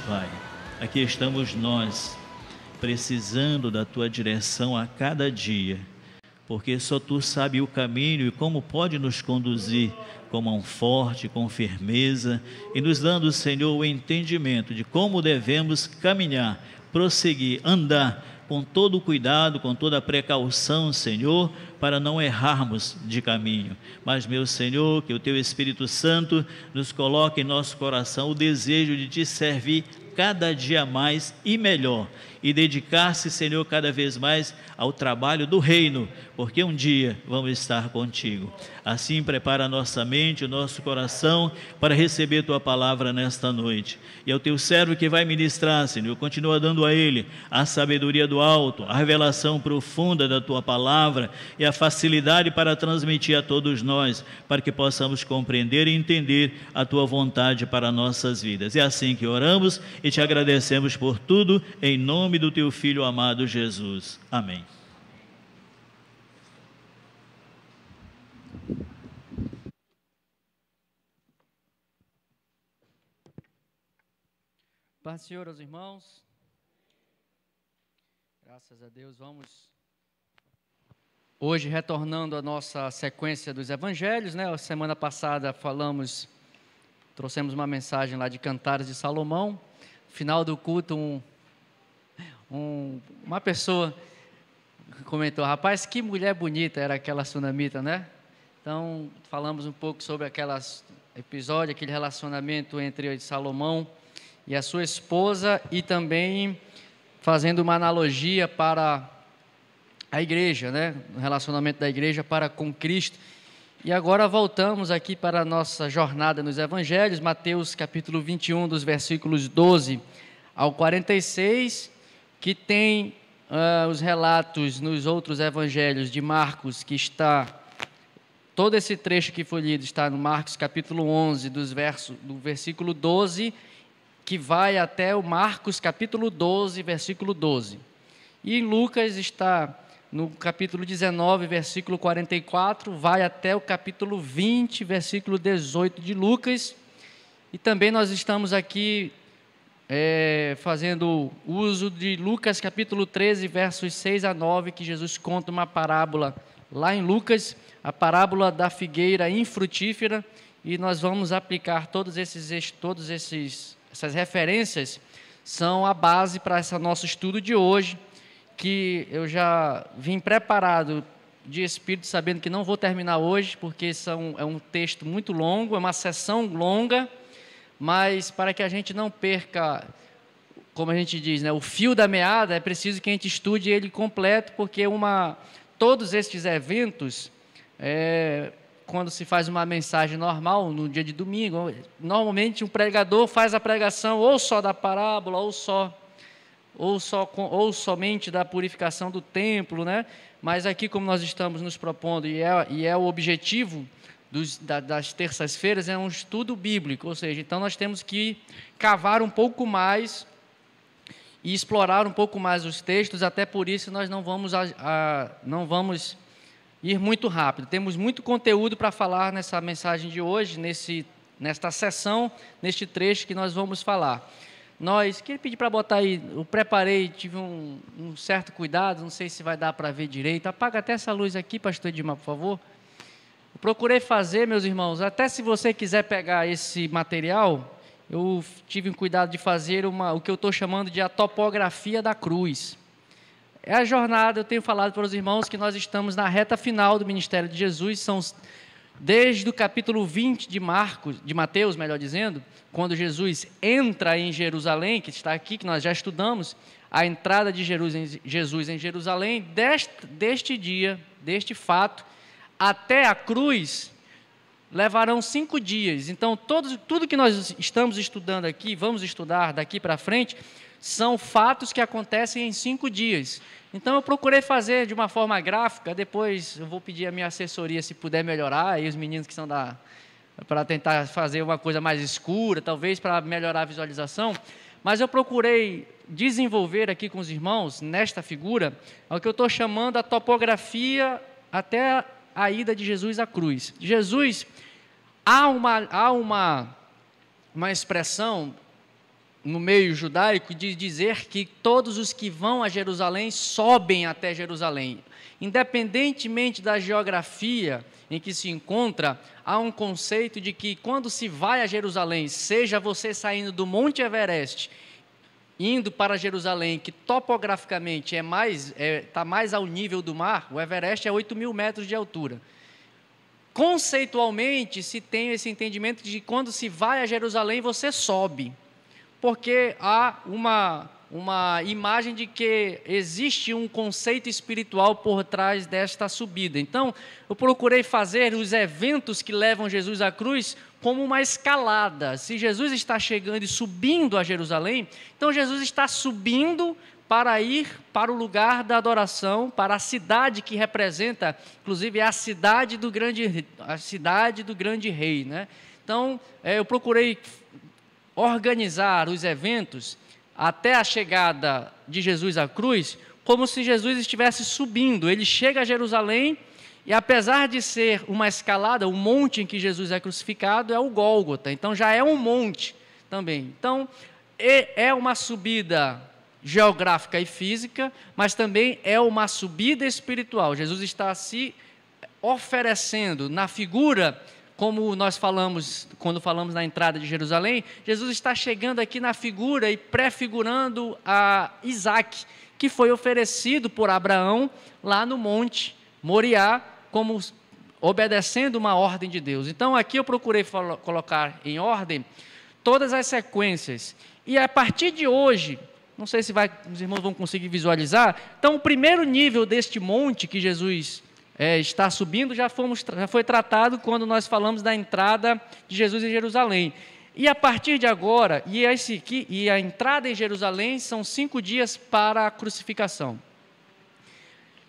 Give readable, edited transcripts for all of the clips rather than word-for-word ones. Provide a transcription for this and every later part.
Pai. Aqui estamos nós, precisando da Tua direção a cada dia, porque só Tu sabe o caminho e como pode nos conduzir com mão forte, com firmeza, e nos dando, Senhor, o entendimento de como devemos caminhar, prosseguir, andar com todo o cuidado, com toda a precaução, Senhor, para não errarmos de caminho. Mas, meu Senhor, que o Teu Espírito Santo nos coloque em nosso coração o desejo de Te servir cada dia mais e melhor, e dedicar-se, Senhor, cada vez mais ao trabalho do reino, porque um dia vamos estar contigo. Assim, prepara a nossa mente, o nosso coração, para receber Tua palavra nesta noite. E ao Teu servo que vai ministrar, Senhor, continua dando a ele a sabedoria do alto, a revelação profunda da Tua palavra e a facilidade para transmitir a todos nós, para que possamos compreender e entender a Tua vontade para nossas vidas. É assim que oramos e Te agradecemos por tudo, em nome do Teu Filho amado Jesus. Amém. Paz do Senhor aos irmãos. Graças a Deus, vamos hoje retornando à nossa sequência dos evangelhos, né? A semana passada trouxemos uma mensagem lá de Cantares de Salomão. Final do culto, uma pessoa comentou: rapaz, que mulher bonita era aquela sunamita, né? Então, falamos um pouco sobre aquele relacionamento entre Salomão e a sua esposa, e também fazendo uma analogia para a igreja, né? O relacionamento da igreja para com Cristo. E agora voltamos aqui para a nossa jornada nos evangelhos, Mateus capítulo 21, dos versículos 12 ao 46, que tem os relatos nos outros evangelhos de Marcos, que está, todo esse trecho que foi lido está no Marcos capítulo 11, do versículo 12, que vai até o Marcos capítulo 12, versículo 12. E em Lucas está no capítulo 19, versículo 44, vai até o capítulo 20, versículo 18 de Lucas. E também nós estamos aqui fazendo uso de Lucas capítulo 13, versos 6 a 9, que Jesus conta uma parábola lá em Lucas, a parábola da figueira infrutífera, e nós vamos aplicar essas referências, são a base para esse nosso estudo de hoje, que eu já vim preparado de espírito, sabendo que não vou terminar hoje, porque é um texto muito longo, é uma sessão longa, mas para que a gente não perca, como a gente diz, né, o fio da meada, é preciso que a gente estude ele completo, porque todos estes eventos, quando se faz uma mensagem normal, no dia de domingo, normalmente um pregador faz a pregação ou só da parábola, ou somente da purificação do templo, né? Mas aqui, como nós estamos nos propondo, e é o objetivo das terças-feiras, é um estudo bíblico, ou seja, então nós temos que cavar um pouco mais e explorar um pouco mais os textos, até por isso nós não vamos ir muito rápido. Temos muito conteúdo para falar nessa mensagem de hoje, nesta sessão, neste trecho que nós vamos falar. Queria pedir para botar aí, eu preparei, tive um certo cuidado, não sei se vai dar para ver direito. Apaga até essa luz aqui, pastor Edmar, por favor. Eu procurei fazer, meus irmãos, até se você quiser pegar esse material, eu tive um cuidado de fazer o que eu estou chamando de a topografia da cruz. É a jornada, eu tenho falado para os irmãos que nós estamos na reta final do ministério de Jesus, desde o capítulo 20 de Mateus, melhor dizendo, quando Jesus entra em Jerusalém, que está aqui, que nós já estudamos, a entrada de Jesus em Jerusalém, deste dia, deste fato, até a cruz, levarão 5 dias. Então, tudo que nós estamos estudando aqui, vamos estudar daqui para frente, são fatos que acontecem em 5 dias. Então, eu procurei fazer de uma forma gráfica, depois eu vou pedir a minha assessoria se puder melhorar, e os meninos que são para tentar fazer uma coisa mais escura, talvez para melhorar a visualização, mas eu procurei desenvolver aqui com os irmãos, nesta figura, o que eu estou chamando a topografia até a ida de Jesus à cruz. Há uma expressão no meio judaico de dizer que todos os que vão a Jerusalém sobem até Jerusalém. Independentemente da geografia em que se encontra, há um conceito de que quando se vai a Jerusalém, seja você saindo do Monte Everest, indo para Jerusalém, que topograficamente está mais ao nível do mar, o Everest é 8.000 metros de altura. Conceitualmente, se tem esse entendimento de que quando se vai a Jerusalém, você sobe, porque há uma imagem de que existe um conceito espiritual por trás desta subida. Então, eu procurei fazer os eventos que levam Jesus à cruz como uma escalada. Se Jesus está chegando e subindo a Jerusalém, então Jesus está subindo para ir para o lugar da adoração, para a cidade que representa, inclusive, a cidade do grande rei, né? Então, eu procurei organizar os eventos até a chegada de Jesus à cruz, como se Jesus estivesse subindo. Ele chega a Jerusalém e, apesar de ser uma escalada, o monte em que Jesus é crucificado é o Gólgota, então já é um monte também. Então, é uma subida geográfica e física, mas também é uma subida espiritual. Jesus está se oferecendo na figura, como nós falamos, quando falamos na entrada de Jerusalém, Jesus está chegando aqui na figura e prefigurando a Isaac, que foi oferecido por Abraão lá no monte Moriá, como obedecendo uma ordem de Deus. Então, aqui eu procurei colocar em ordem todas as sequências. E a partir de hoje, não sei se os irmãos vão conseguir visualizar, então o primeiro nível deste monte que Jesus está subindo já foi tratado quando nós falamos da entrada de Jesus em Jerusalém. E a partir de agora, e a entrada em Jerusalém são 5 dias para a crucificação.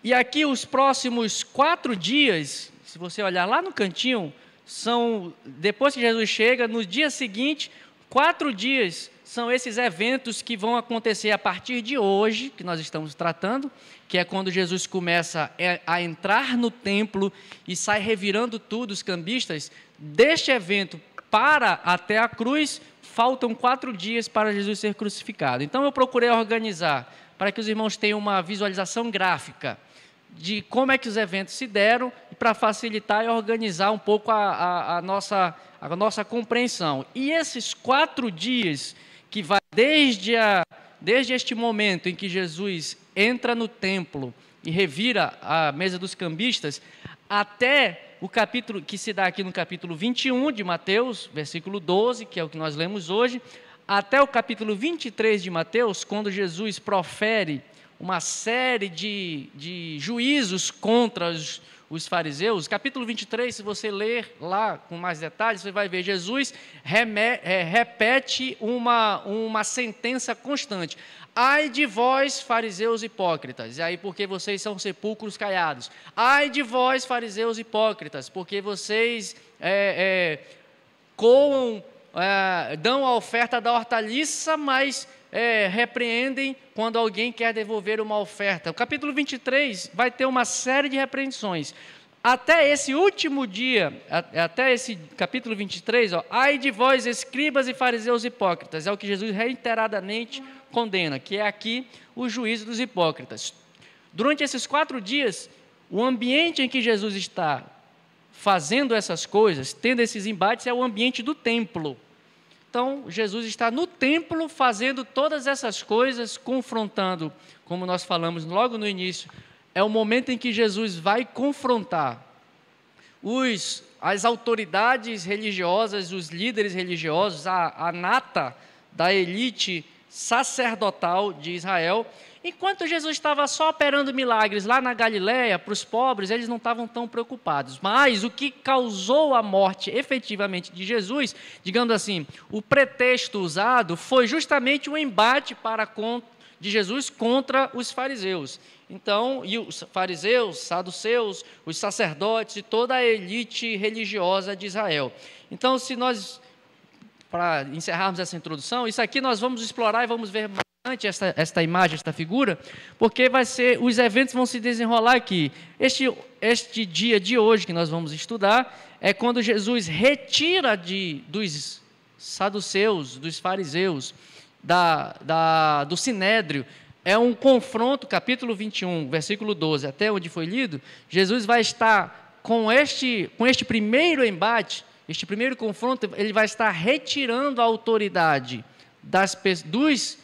E aqui os próximos 4 dias, se você olhar lá no cantinho, são, depois que Jesus chega, no dia seguinte, 4 dias são esses eventos que vão acontecer a partir de hoje, que nós estamos tratando, que é quando Jesus começa a entrar no templo e sai revirando tudo, os cambistas. Deste evento para até a cruz, faltam 4 dias para Jesus ser crucificado. Então eu procurei organizar, para que os irmãos tenham uma visualização gráfica de como é que os eventos se deram, e para facilitar e organizar um pouco a nossa compreensão. E esses 4 dias, que vai desde este momento em que Jesus entra no templo e revira a mesa dos cambistas, até o capítulo que se dá aqui no capítulo 21 de Mateus, versículo 12, que é o que nós lemos hoje, até o capítulo 23 de Mateus, quando Jesus profere uma série de juízos contra os fariseus. Capítulo 23, se você ler lá com mais detalhes, você vai ver Jesus repete uma sentença constante. Ai de vós, fariseus hipócritas, e aí porque vocês são sepulcros caiados. Ai de vós, fariseus hipócritas, porque vocês dão a oferta da hortaliça, mas repreendem quando alguém quer devolver uma oferta. O capítulo 23 vai ter uma série de repreensões. Até esse último dia, até esse capítulo 23, ai de vós, escribas e fariseus hipócritas, é o que Jesus reiteradamente condena, que é aqui o juízo dos hipócritas. Durante esses 4 dias, o ambiente em que Jesus está fazendo essas coisas, tendo esses embates, é o ambiente do templo. Então, Jesus está no templo fazendo todas essas coisas, confrontando, como nós falamos logo no início, é o momento em que Jesus vai confrontar as autoridades religiosas, os líderes religiosos, a nata da elite sacerdotal de Israel. Enquanto Jesus estava só operando milagres lá na Galileia, para os pobres, eles não estavam tão preocupados. Mas o que causou a morte efetivamente de Jesus, digamos assim, o pretexto usado foi justamente o embate de Jesus contra os fariseus. Então, e os fariseus, saduceus, os sacerdotes e toda a elite religiosa de Israel. Então, para encerrarmos essa introdução, isso aqui nós vamos explorar e vamos ver bastante esta imagem, esta figura, porque os eventos vão se desenrolar aqui. Este dia de hoje que nós vamos estudar é quando Jesus retira dos saduceus, dos fariseus, do Sinédrio, é um confronto, capítulo 21, versículo 12, até onde foi lido. Jesus vai estar com este primeiro embate, este primeiro confronto, ele vai estar retirando a autoridade dos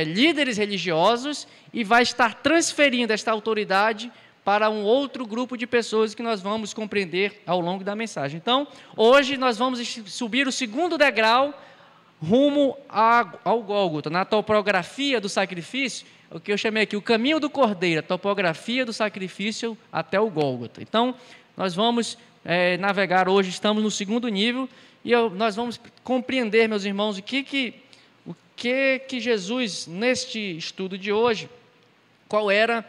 líderes religiosos e vai estar transferindo esta autoridade para um outro grupo de pessoas que nós vamos compreender ao longo da mensagem. Então, hoje nós vamos subir o segundo degrau rumo ao Gólgota, na topografia do sacrifício, o que eu chamei aqui o caminho do Cordeiro, a topografia do sacrifício até o Gólgota. Então, nós vamos navegar hoje, estamos no segundo nível, e nós vamos compreender, meus irmãos, o que Jesus, neste estudo de hoje, qual era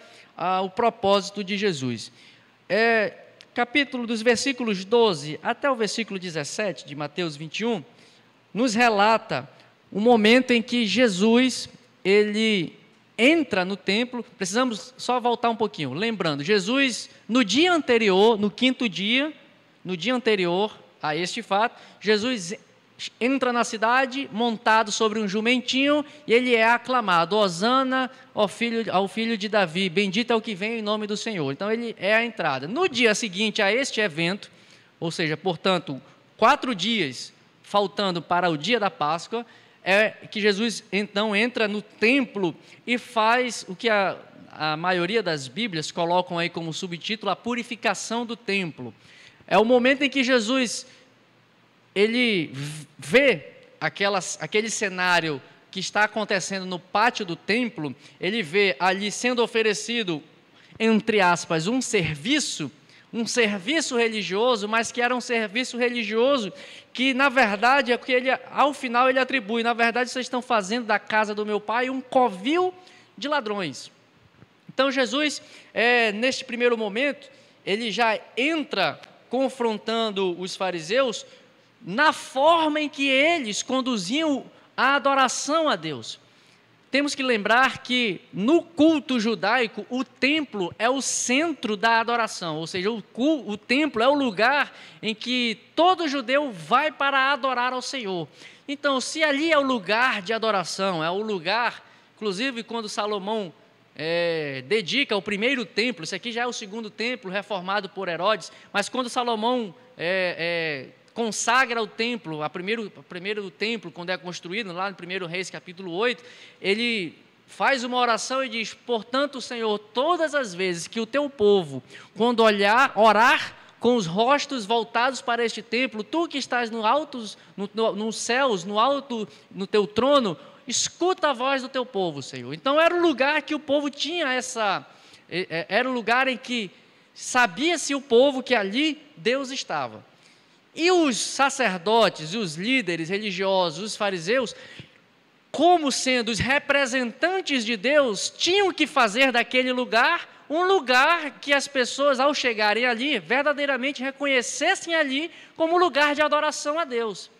o propósito de Jesus. Capítulo dos versículos 12 até o versículo 17 de Mateus 21, nos relata o momento em que Jesus, ele entra no templo. Precisamos só voltar um pouquinho, lembrando, Jesus, no dia anterior, no quinto dia, no dia anterior a este fato, Jesus entra na cidade montado sobre um jumentinho e ele é aclamado: Hosana ao filho de Davi, bendito é o que vem em nome do Senhor. Então ele é a entrada. No dia seguinte a este evento, ou seja, portanto, 4 dias faltando para o dia da Páscoa, é que Jesus então entra no templo e faz o que a maioria das Bíblias colocam aí como subtítulo: a purificação do templo. É o momento em que Jesus ele vê aquele cenário que está acontecendo no pátio do templo. Ele vê ali sendo oferecido, entre aspas, um serviço religioso, mas que era um serviço religioso que, na verdade, é porque ao final ele atribui: na verdade, vocês estão fazendo da casa do meu pai um covil de ladrões. Então, Jesus, neste primeiro momento, ele já entra confrontando os fariseus na forma em que eles conduziam a adoração a Deus. Temos que lembrar que no culto judaico, o templo é o centro da adoração, ou seja, o templo é o lugar em que todo judeu vai para adorar ao Senhor. Então, se ali é o lugar de adoração, é o lugar, inclusive quando Salomão dedica o primeiro templo, esse aqui já é o segundo templo reformado por Herodes, mas quando Salomão consagra o templo, o primeiro templo, quando é construído, lá no 1 Reis, capítulo 8, ele faz uma oração e diz: portanto, Senhor, todas as vezes que o teu povo, quando orar com os rostos voltados para este templo, tu que estás nos céus, no alto, no teu trono, escuta a voz do teu povo, Senhor. Então era o lugar que o povo tinha era o lugar em que sabia-se o povo que ali Deus estava. E os sacerdotes, os líderes religiosos, os fariseus, como sendo os representantes de Deus, tinham que fazer daquele lugar um lugar que as pessoas, ao chegarem ali, verdadeiramente reconhecessem ali como lugar de adoração a Deus.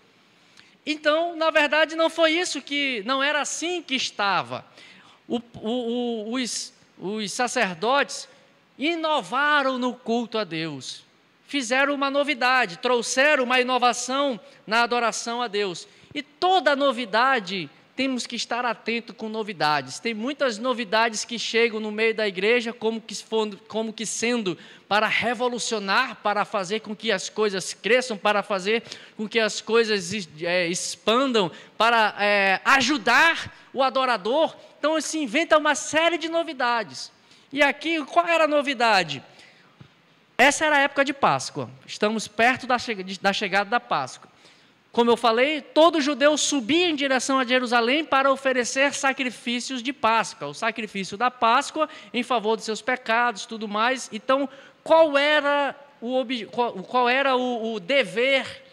Então, na verdade, não era assim que estava. Os sacerdotes inovaram no culto a Deus. Fizeram uma novidade, trouxeram uma inovação na adoração a Deus. E toda novidade, temos que estar atento com novidades. Tem muitas novidades que chegam no meio da igreja como que sendo para revolucionar, para fazer com que as coisas cresçam, para fazer com que as coisas expandam, para ajudar o adorador. Então se inventa uma série de novidades. E aqui, qual era a novidade? Essa era a época de Páscoa, estamos perto da chegada da Páscoa. Como eu falei, todo judeu subia em direção a Jerusalém para oferecer sacrifícios de Páscoa, o sacrifício da Páscoa em favor dos seus pecados, tudo mais. Então, qual era o dever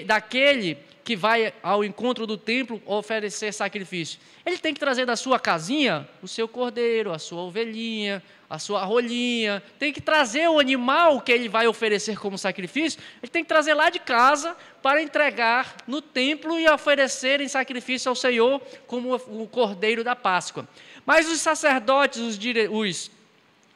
daquele que vai ao encontro do templo oferecer sacrifício? Ele tem que trazer da sua casinha o seu cordeiro, a sua ovelhinha, a sua rolinha, tem que trazer o animal que ele vai oferecer como sacrifício, ele tem que trazer lá de casa para entregar no templo e oferecer em sacrifício ao Senhor como o cordeiro da Páscoa. Mas os sacerdotes,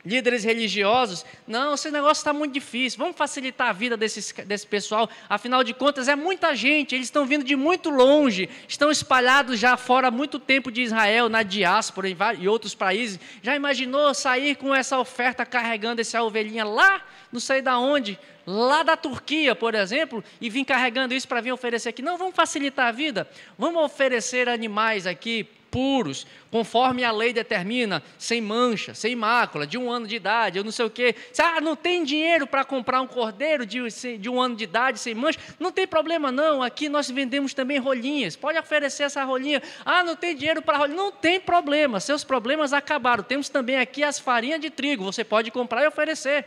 líderes religiosos, não, esse negócio está muito difícil, vamos facilitar a vida desse pessoal, afinal de contas é muita gente, eles estão vindo de muito longe, estão espalhados já fora há muito tempo de Israel, na diáspora, em outros países. Já imaginou sair com essa oferta, carregando essa ovelhinha lá, não sei de onde, lá da Turquia, por exemplo, e vir carregando isso para vir oferecer aqui? Não, vamos facilitar a vida, vamos oferecer animais aqui, puros, conforme a lei determina, sem mancha, sem mácula, de 1 ano de idade, eu não sei o quê. Não tem dinheiro para comprar um cordeiro de 1 ano de idade, sem mancha? Não tem problema não, aqui nós vendemos também rolinhas, pode oferecer essa rolinha. Não tem dinheiro para rolinha? Não tem problema, seus problemas acabaram. Temos também aqui as farinhas de trigo, você pode comprar e oferecer.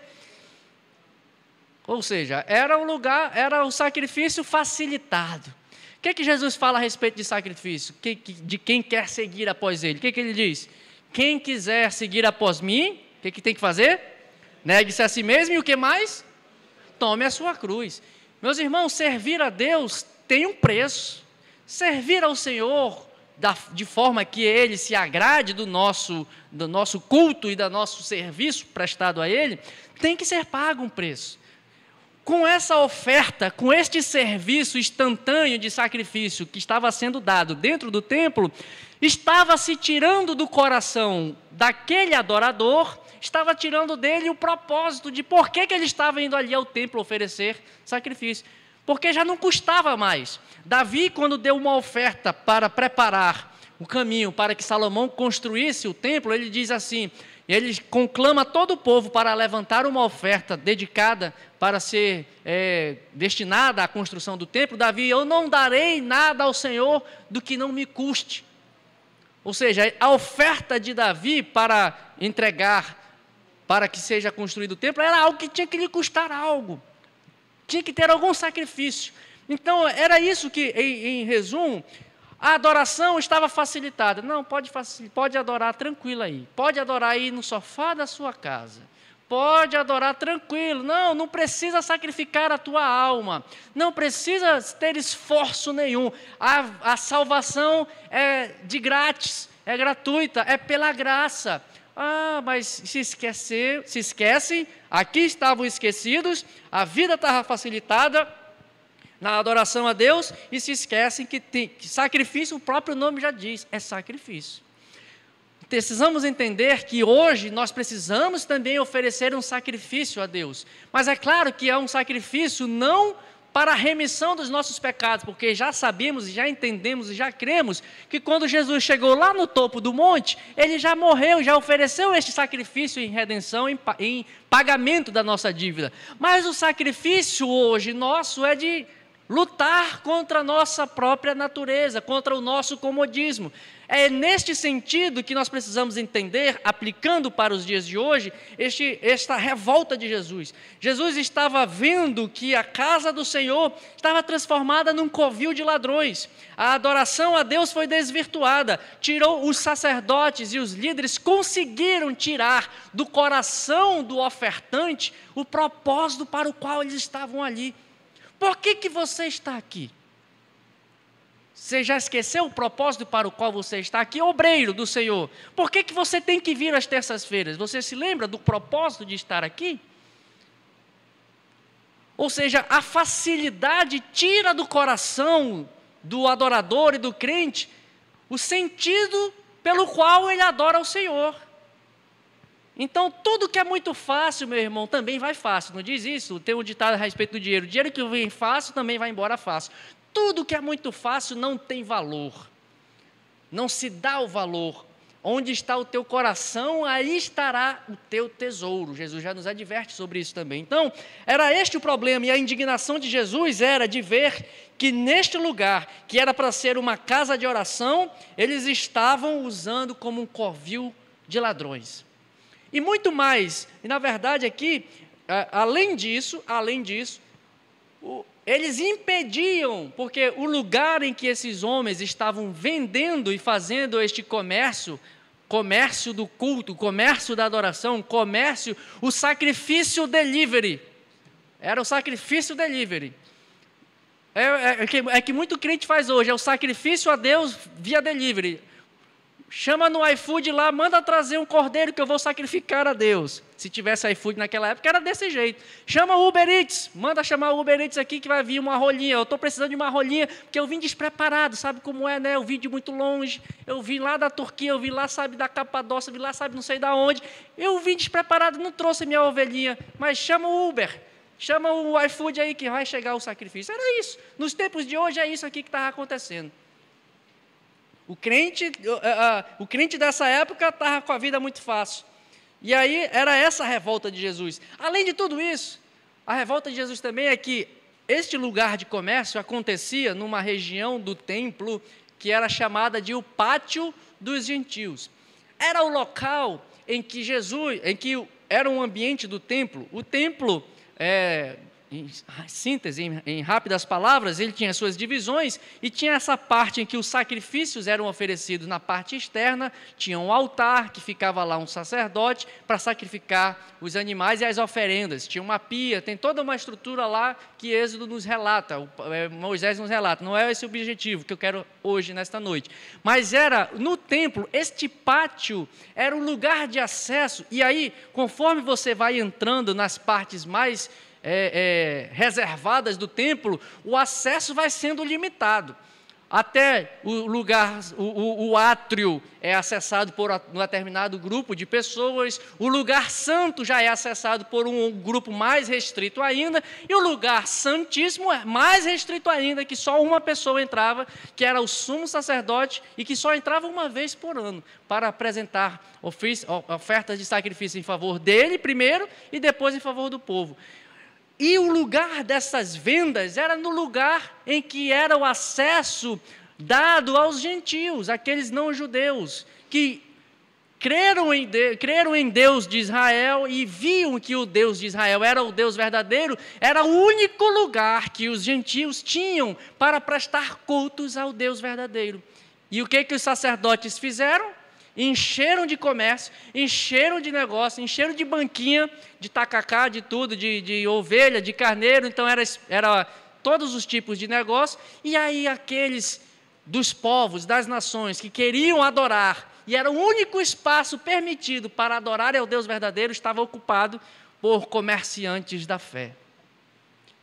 Ou seja, era o sacrifício facilitado. O que Jesus fala a respeito de sacrifício? De quem quer seguir após Ele? O que Ele diz? Quem quiser seguir após mim, o que tem que fazer? Negue-se a si mesmo e o que mais? Tome a sua cruz. Meus irmãos, servir a Deus tem um preço. Servir ao Senhor de forma que Ele se agrade do nosso culto e do nosso serviço prestado a Ele, tem que ser pago um preço. Com essa oferta, com este serviço instantâneo de sacrifício que estava sendo dado dentro do templo, estava se tirando do coração daquele adorador, estava tirando dele o propósito de por que ele estava indo ali ao templo oferecer sacrifício. Porque já não custava mais. Davi, quando deu uma oferta para preparar o caminho para que Salomão construísse o templo, ele diz assim, ele conclama todo o povo para levantar uma oferta dedicada para ser destinada à construção do templo. Davi, eu não darei nada ao Senhor do que não me custe. Ou seja, a oferta de Davi para entregar, para que seja construído o templo, era algo que tinha que lhe custar algo. Tinha que ter algum sacrifício. Então, era isso que, em resumo, a adoração estava facilitada. Não, pode adorar tranquilo aí. Pode adorar aí no sofá da sua casa. Pode adorar tranquilo. Não precisa sacrificar a tua alma. Não precisa ter esforço nenhum. A salvação é de grátis, é gratuita, é pela graça. Mas se esquecem, aqui estavam esquecidos, a vida estava facilitada na adoração a Deus, e se esquecem que sacrifício, o próprio nome já diz, é sacrifício. Precisamos entender que hoje nós precisamos também oferecer um sacrifício a Deus, mas é claro que é um sacrifício não para a remissão dos nossos pecados, porque já sabemos, já entendemos e já cremos que quando Jesus chegou lá no topo do monte, Ele já morreu, já ofereceu este sacrifício em redenção, em pagamento da nossa dívida. Mas o sacrifício hoje nosso é de lutar contra a nossa própria natureza, contra o nosso comodismo. É neste sentido que nós precisamos entender, aplicando para os dias de hoje, esta revolta de Jesus. Jesus estava vendo que a casa do Senhor estava transformada num covil de ladrões. A adoração a Deus foi desvirtuada. Os sacerdotes e os líderes conseguiram tirar do coração do ofertante o propósito para o qual eles estavam ali. Por que você está aqui? Você já esqueceu o propósito para o qual você está aqui? Obreiro do Senhor. Por que você tem que vir às terças-feiras? Você se lembra do propósito de estar aqui? Ou seja, a facilidade tira do coração do adorador e do crente o sentido pelo qual ele adora o Senhor. Então, tudo que é muito fácil, meu irmão, também vai fácil. Não diz isso? Tem um ditado a respeito do dinheiro. O dinheiro que vem fácil também vai embora fácil. Tudo que é muito fácil não tem valor. Não se dá o valor. Onde está o teu coração, aí estará o teu tesouro. Jesus já nos adverte sobre isso também. Então, era este o problema. E a indignação de Jesus era de ver que neste lugar, que era para ser uma casa de oração, eles estavam usando como um covil de ladrões. E muito mais, e na verdade aqui, além disso, eles impediam, porque o lugar em que esses homens estavam vendendo e fazendo este comércio do culto, comércio da adoração, o sacrifício delivery, era o sacrifício delivery. É que muito crente faz hoje, é o sacrifício a Deus via delivery. chama no iFood lá, manda trazer um cordeiro que eu vou sacrificar a Deus. Se tivesse iFood naquela época, era desse jeito. Chama o Uber Eats, manda chamar o Uber Eats aqui que vai vir uma rolinha. Eu estou precisando de uma rolinha, porque eu vim despreparado, sabe como é, né? Eu vim de muito longe, eu vim lá da Turquia, eu vim lá, sabe, da Capadócia, eu vim lá, sabe, não sei de onde. Eu vim despreparado, não trouxe minha ovelhinha, mas chama o Uber, chama o iFood aí que vai chegar o sacrifício. Era isso. Nos tempos de hoje é isso aqui que estava acontecendo. O crente dessa época estava com a vida muito fácil. E aí era essa a revolta de Jesus. Além de tudo isso, a revolta de Jesus também é que este lugar de comércio acontecia numa região do templo que era chamada de o Pátio dos Gentios. Era o local em que era um ambiente do templo. O templo, em síntese, em rápidas palavras, ele tinha suas divisões e tinha essa parte em que os sacrifícios eram oferecidos na parte externa, tinha um altar que ficava lá um sacerdote para sacrificar os animais e as oferendas, tinha uma pia, tem toda uma estrutura lá que Êxodo nos relata, Moisés nos relata. Não é esse o objetivo que eu quero hoje, nesta noite, mas era no templo, este pátio era um lugar de acesso, e aí, conforme você vai entrando nas partes mais reservadas do templo, o acesso vai sendo limitado. Até o lugar, o átrio é acessado por um determinado grupo de pessoas, o lugar santo já é acessado por um grupo mais restrito ainda, e o lugar santíssimo é mais restrito ainda, que só uma pessoa entrava, que era o sumo sacerdote, e que só entrava uma vez por ano, para apresentar ofertas de sacrifício em favor dele primeiro, e depois em favor do povo. E o lugar dessas vendas era no lugar em que era o acesso dado aos gentios, aqueles não-judeus, que creram em Deus de Israel e viam que o Deus de Israel era o Deus verdadeiro, era o único lugar que os gentios tinham para prestar cultos ao Deus verdadeiro. E o que os sacerdotes fizeram? Encheram de comércio, encheram de negócio, encheram de banquinha, de tacacá, de tudo, de ovelha, de carneiro, então era todos os tipos de negócio, e aí aqueles dos povos, das nações, que queriam adorar, e era o único espaço permitido para adorar ao Deus verdadeiro, estava ocupado por comerciantes da fé.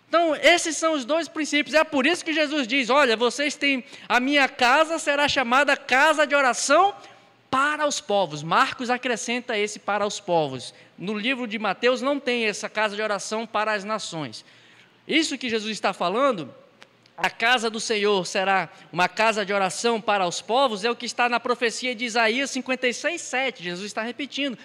Então, esses são os dois princípios, é por isso que Jesus diz, olha, vocês têm, a minha casa será chamada casa de oração para os povos. Marcos acrescenta esse para os povos. No livro de Mateus não tem essa casa de oração para as nações. Isso que Jesus está falando, a casa do Senhor será uma casa de oração para os povos, é o que está na profecia de Isaías 56:7. Jesus está repetindo.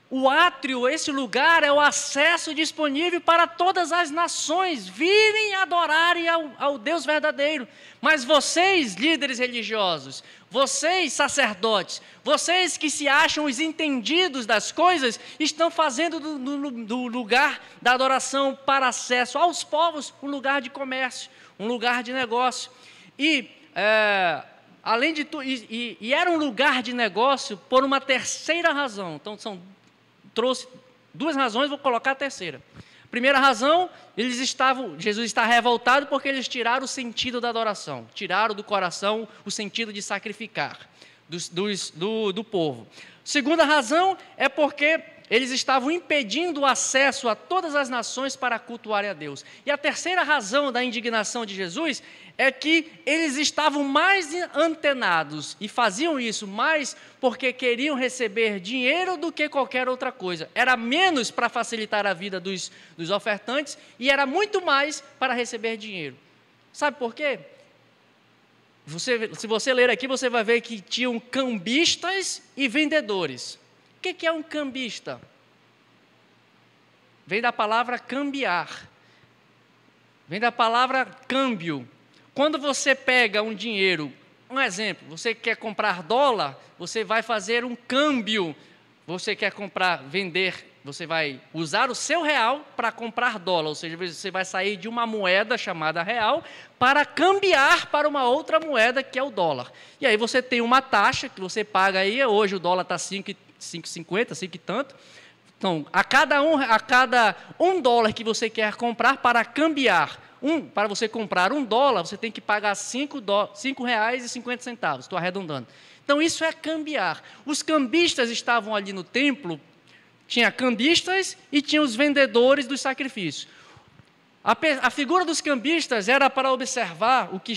O átrio, esse lugar, é o acesso disponível para todas as nações virem adorarem ao Deus verdadeiro. Mas vocês, líderes religiosos, vocês, sacerdotes, vocês que se acham os entendidos das coisas, estão fazendo do lugar da adoração para acesso aos povos um lugar de comércio, um lugar de negócio. E além de tudo, e era um lugar de negócio por uma terceira razão. Então trouxe duas razões, vou colocar a terceira. Primeira razão, Jesus está revoltado porque eles tiraram o sentido da adoração, tiraram do coração o sentido de sacrificar do povo. Segunda razão é porque eles estavam impedindo o acesso a todas as nações para cultuarem a Deus. E a terceira razão da indignação de Jesus é que eles estavam mais antenados e faziam isso mais porque queriam receber dinheiro do que qualquer outra coisa. Era menos para facilitar a vida dos ofertantes e era muito mais para receber dinheiro. Sabe por quê? Se você ler aqui, você vai ver que tinham cambistas e vendedores. O que é um cambista? Vem da palavra cambiar. Vem da palavra câmbio. Quando você pega um dinheiro, um exemplo, você quer comprar dólar, você vai fazer um câmbio. Você quer vender, você vai usar o seu real para comprar dólar, ou seja, você vai sair de uma moeda chamada real para cambiar para uma outra moeda que é o dólar. E aí você tem uma taxa que você paga aí, hoje o dólar está 5,50, 5 e tanto. Então, a cada um dólar que você quer comprar para cambiar, para você comprar $1, você tem que pagar R$ 5,50, estou arredondando. Então isso é cambiar. Os cambistas estavam ali no templo, tinha cambistas e tinha os vendedores dos sacrifícios. A figura dos cambistas era para observar o que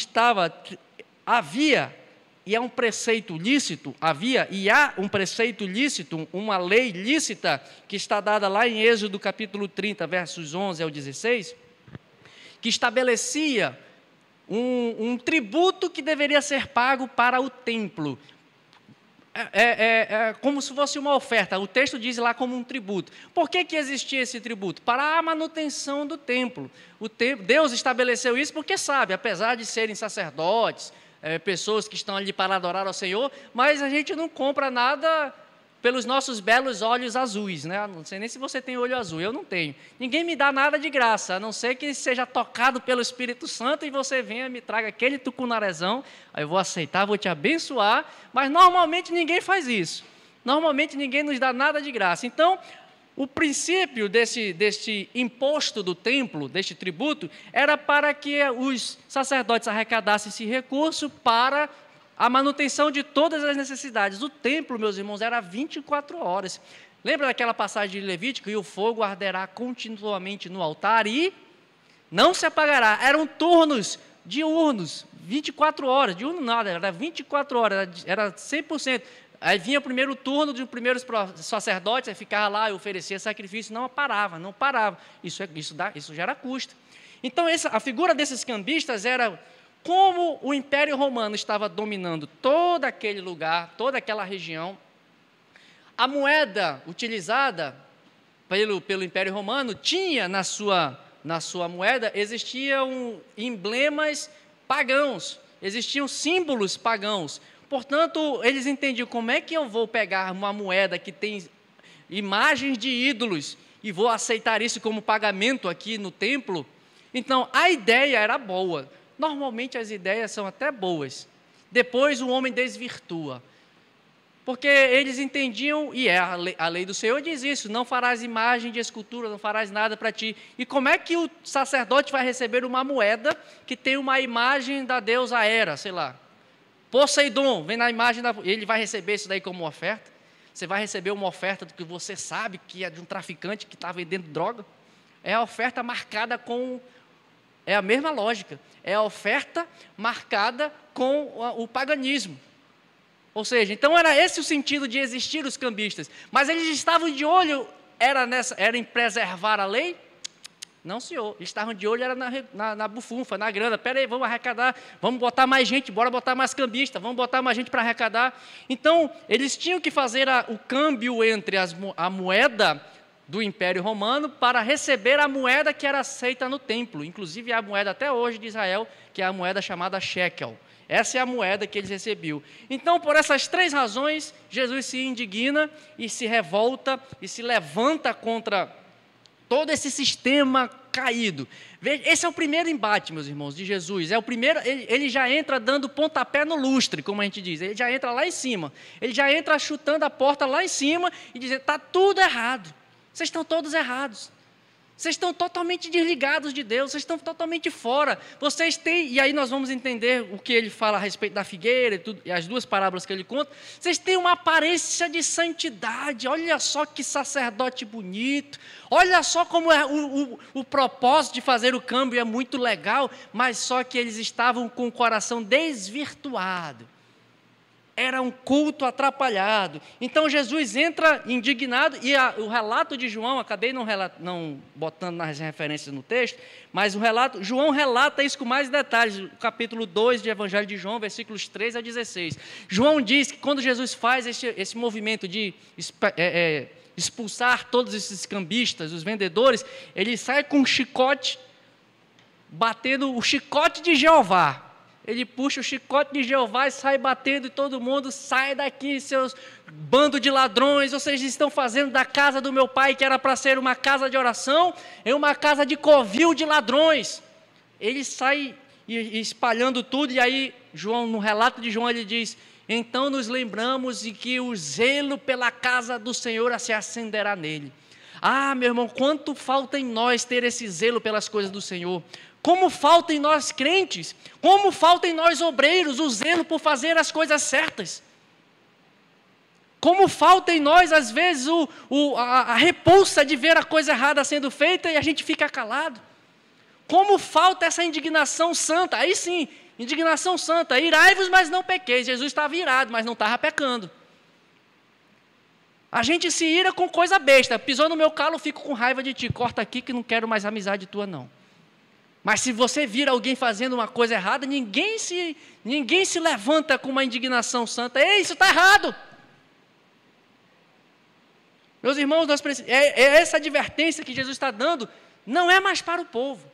havia, e é um preceito lícito, há um preceito lícito, uma lei lícita, que está dada lá em Êxodo capítulo 30, versos 11 ao 16, que estabelecia um tributo que deveria ser pago para o templo. Como se fosse uma oferta, o texto diz lá como um tributo. Por que existia esse tributo? Para a manutenção do templo. Deus estabeleceu isso porque sabe, apesar de serem sacerdotes, pessoas que estão ali para adorar ao Senhor, mas a gente não compra nada pelos nossos belos olhos azuis, né? Não sei nem se você tem olho azul, eu não tenho. Ninguém me dá nada de graça, a não ser que seja tocado pelo Espírito Santo e você venha e me traga aquele tucunarezão, aí eu vou aceitar, vou te abençoar, mas normalmente ninguém faz isso. Normalmente ninguém nos dá nada de graça. Então, o princípio deste imposto do templo, deste tributo, era para que os sacerdotes arrecadassem esse recurso para a manutenção de todas as necessidades. O templo, meus irmãos, era 24 horas. Lembra daquela passagem de Levítico? E o fogo arderá continuamente no altar e não se apagará. Eram turnos diurnos, 24 horas. Diurno nada, era 24 horas, era 100%. Aí vinha o primeiro turno dos primeiros sacerdotes, aí ficava lá e oferecia sacrifício, não parava. Isso gera custo. Então, a figura desses cambistas era como o Império Romano estava dominando todo aquele lugar, toda aquela região. A moeda utilizada pelo Império Romano tinha na sua moeda, existiam emblemas pagãos, existiam símbolos pagãos. Portanto, eles entendiam como é que eu vou pegar uma moeda que tem imagens de ídolos e vou aceitar isso como pagamento aqui no templo. Então, a ideia era boa. Normalmente as ideias são até boas. Depois o homem desvirtua. Porque eles entendiam, e a lei do Senhor diz isso, não farás imagem de escultura, não farás nada para ti. E como é que o sacerdote vai receber uma moeda que tem uma imagem da deusa Hera, sei lá, Poseidon, vem na imagem, ele vai receber isso daí como oferta? Você vai receber uma oferta do que você sabe que é de um traficante que está vendendo droga? É a oferta marcada com... É a mesma lógica, é a oferta marcada com o paganismo. Ou seja, então era esse o sentido de existir os cambistas. Mas eles estavam de olho, era em preservar a lei? Não, senhor, eles estavam de olho, era na bufunfa, na grana. Espera aí, vamos arrecadar, vamos botar mais gente, bora botar mais cambista, vamos botar mais gente para arrecadar. Então, eles tinham que fazer o câmbio entre a moeda do Império Romano para receber a moeda que era aceita no templo, inclusive a moeda até hoje de Israel, que é a moeda chamada shekel. Essa é a moeda que eles recebiam. Então, por essas três razões, Jesus se indigna e se revolta e se levanta contra todo esse sistema caído. Veja, esse é o primeiro embate, meus irmãos, de Jesus. É o primeiro, ele já entra dando pontapé no lustre, como a gente diz. Ele já entra lá em cima. Ele já entra chutando a porta lá em cima e dizendo, está tudo errado. Vocês estão todos errados. Vocês estão totalmente desligados de Deus, vocês estão totalmente fora. Vocês têm, e aí nós vamos entender o que ele fala a respeito da figueira e as duas parábolas que ele conta. Vocês têm uma aparência de santidade, olha só que sacerdote bonito, olha só como é o propósito de fazer o câmbio é muito legal, mas só que eles estavam com o coração desvirtuado. Era um culto atrapalhado. Então Jesus entra indignado, e o relato de João, acabei não botando nas referências no texto, mas João relata isso com mais detalhes, o capítulo 2 de Evangelho de João, versículos 13 a 16. João diz que quando Jesus faz esse movimento de expulsar todos esses cambistas, os vendedores, ele sai com um chicote, batendo o chicote de Jeová. Ele puxa o chicote de Jeová e sai batendo em todo mundo, sai daqui, seus bando de ladrões, vocês estão fazendo da casa do meu pai, que era para ser uma casa de oração, é uma casa de covil de ladrões. Ele sai espalhando tudo, e aí, no relato de João, ele diz, então nos lembramos de que o zelo pela casa do Senhor se acenderá nele. Ah, meu irmão, quanto falta em nós ter esse zelo pelas coisas do Senhor. Como falta em nós crentes, como falta em nós obreiros o zelo por fazer as coisas certas. Como falta em nós, às vezes, a repulsa de ver a coisa errada sendo feita e a gente fica calado. Como falta essa indignação santa. Aí sim, indignação santa. Irai-vos, mas não pequeis. Jesus estava irado, mas não estava pecando. A gente se ira com coisa besta. Pisou no meu calo, eu fico com raiva de ti. Corta aqui que não quero mais amizade tua, não. Mas se você vir alguém fazendo uma coisa errada, ninguém se levanta com uma indignação santa. Ei, isso está errado. Meus irmãos, essa advertência que Jesus está dando não é mais para o povo.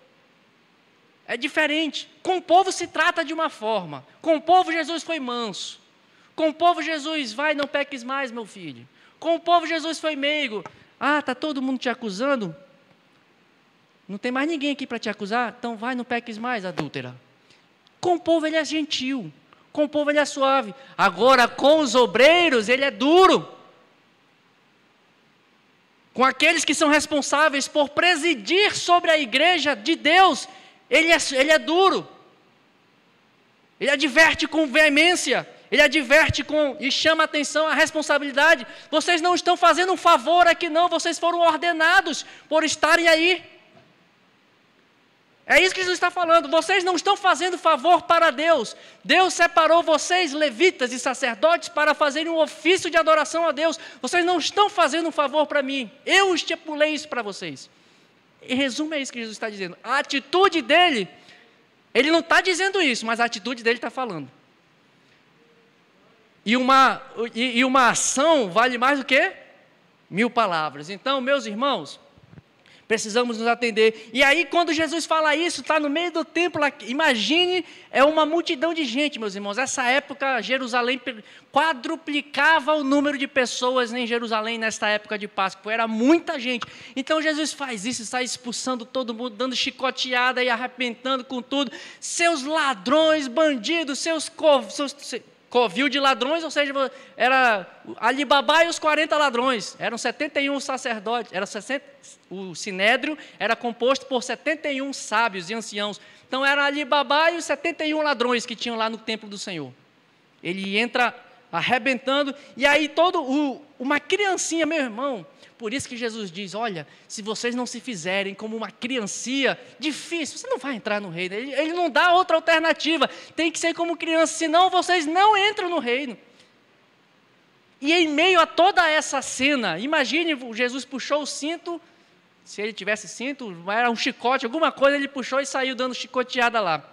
É diferente. Com o povo se trata de uma forma. Com o povo Jesus foi manso. Com o povo Jesus, vai, não peques mais, meu filho. Com o povo Jesus foi meigo. Ah, está todo mundo te acusando? Não tem mais ninguém aqui para te acusar? Então vai, não peques mais, adúltera. Com o povo ele é gentil. Com o povo ele é suave. Agora com os obreiros ele é duro. Com aqueles que são responsáveis por presidir sobre a igreja de Deus, ele é duro. Ele adverte com veemência. Ele adverte e chama a atenção à responsabilidade. Vocês não estão fazendo um favor aqui não, vocês foram ordenados por estarem aí. É isso que Jesus está falando. Vocês não estão fazendo favor para Deus. Deus separou vocês, levitas e sacerdotes, para fazerem um ofício de adoração a Deus. Vocês não estão fazendo um favor para mim. Eu estipulei isso para vocês. Em resumo, é isso que Jesus está dizendo. A atitude dele, ele não está dizendo isso, mas a atitude dele está falando. E uma ação vale mais do que 1000 palavras. Então, meus irmãos, precisamos nos atender. E aí, quando Jesus fala isso, está no meio do templo, imagine, é uma multidão de gente, meus irmãos. Essa época, Jerusalém quadruplicava o número de pessoas em Jerusalém nesta época de Páscoa. Era muita gente. Então, Jesus faz isso, sai expulsando todo mundo, dando chicoteada e arrebentando com tudo. Seus ladrões, bandidos, seus covil de ladrões, ou seja, era Alibabá e os 40 ladrões, eram 71 sacerdotes, o sinédrio era composto por 71 sábios e anciãos, então era Alibabá e os 71 ladrões que tinham lá no templo do Senhor. Ele entra arrebentando, e aí uma criancinha, meu irmão, por isso que Jesus diz, olha, se vocês não se fizerem como uma criancinha, difícil, você não vai entrar no reino. Ele não dá outra alternativa, tem que ser como criança, senão vocês não entram no reino. E em meio a toda essa cena, imagine, Jesus puxou o cinto, se ele tivesse cinto, era um chicote, alguma coisa, ele puxou e saiu dando chicoteada lá.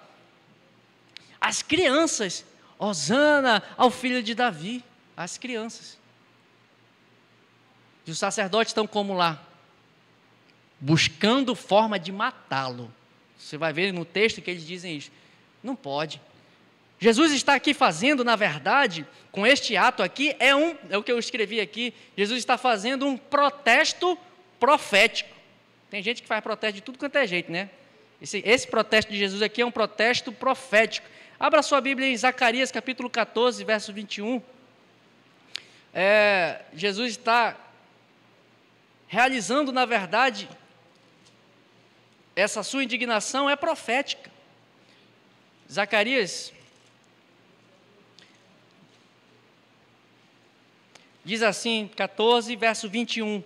As crianças, Hosana ao filho de Davi, as crianças. E os sacerdotes estão como lá? Buscando forma de matá-lo. Você vai ver no texto que eles dizem isso. Não pode. Jesus está aqui fazendo, na verdade, com este ato aqui, é o que eu escrevi aqui, Jesus está fazendo um protesto profético. Tem gente que faz protesto de tudo quanto é jeito, né? Esse protesto de Jesus aqui é um protesto profético. Abra sua Bíblia em Zacarias, capítulo 14, verso 21. Jesus está realizando, na verdade, essa sua indignação é profética. Zacarias diz assim, 14, verso 21.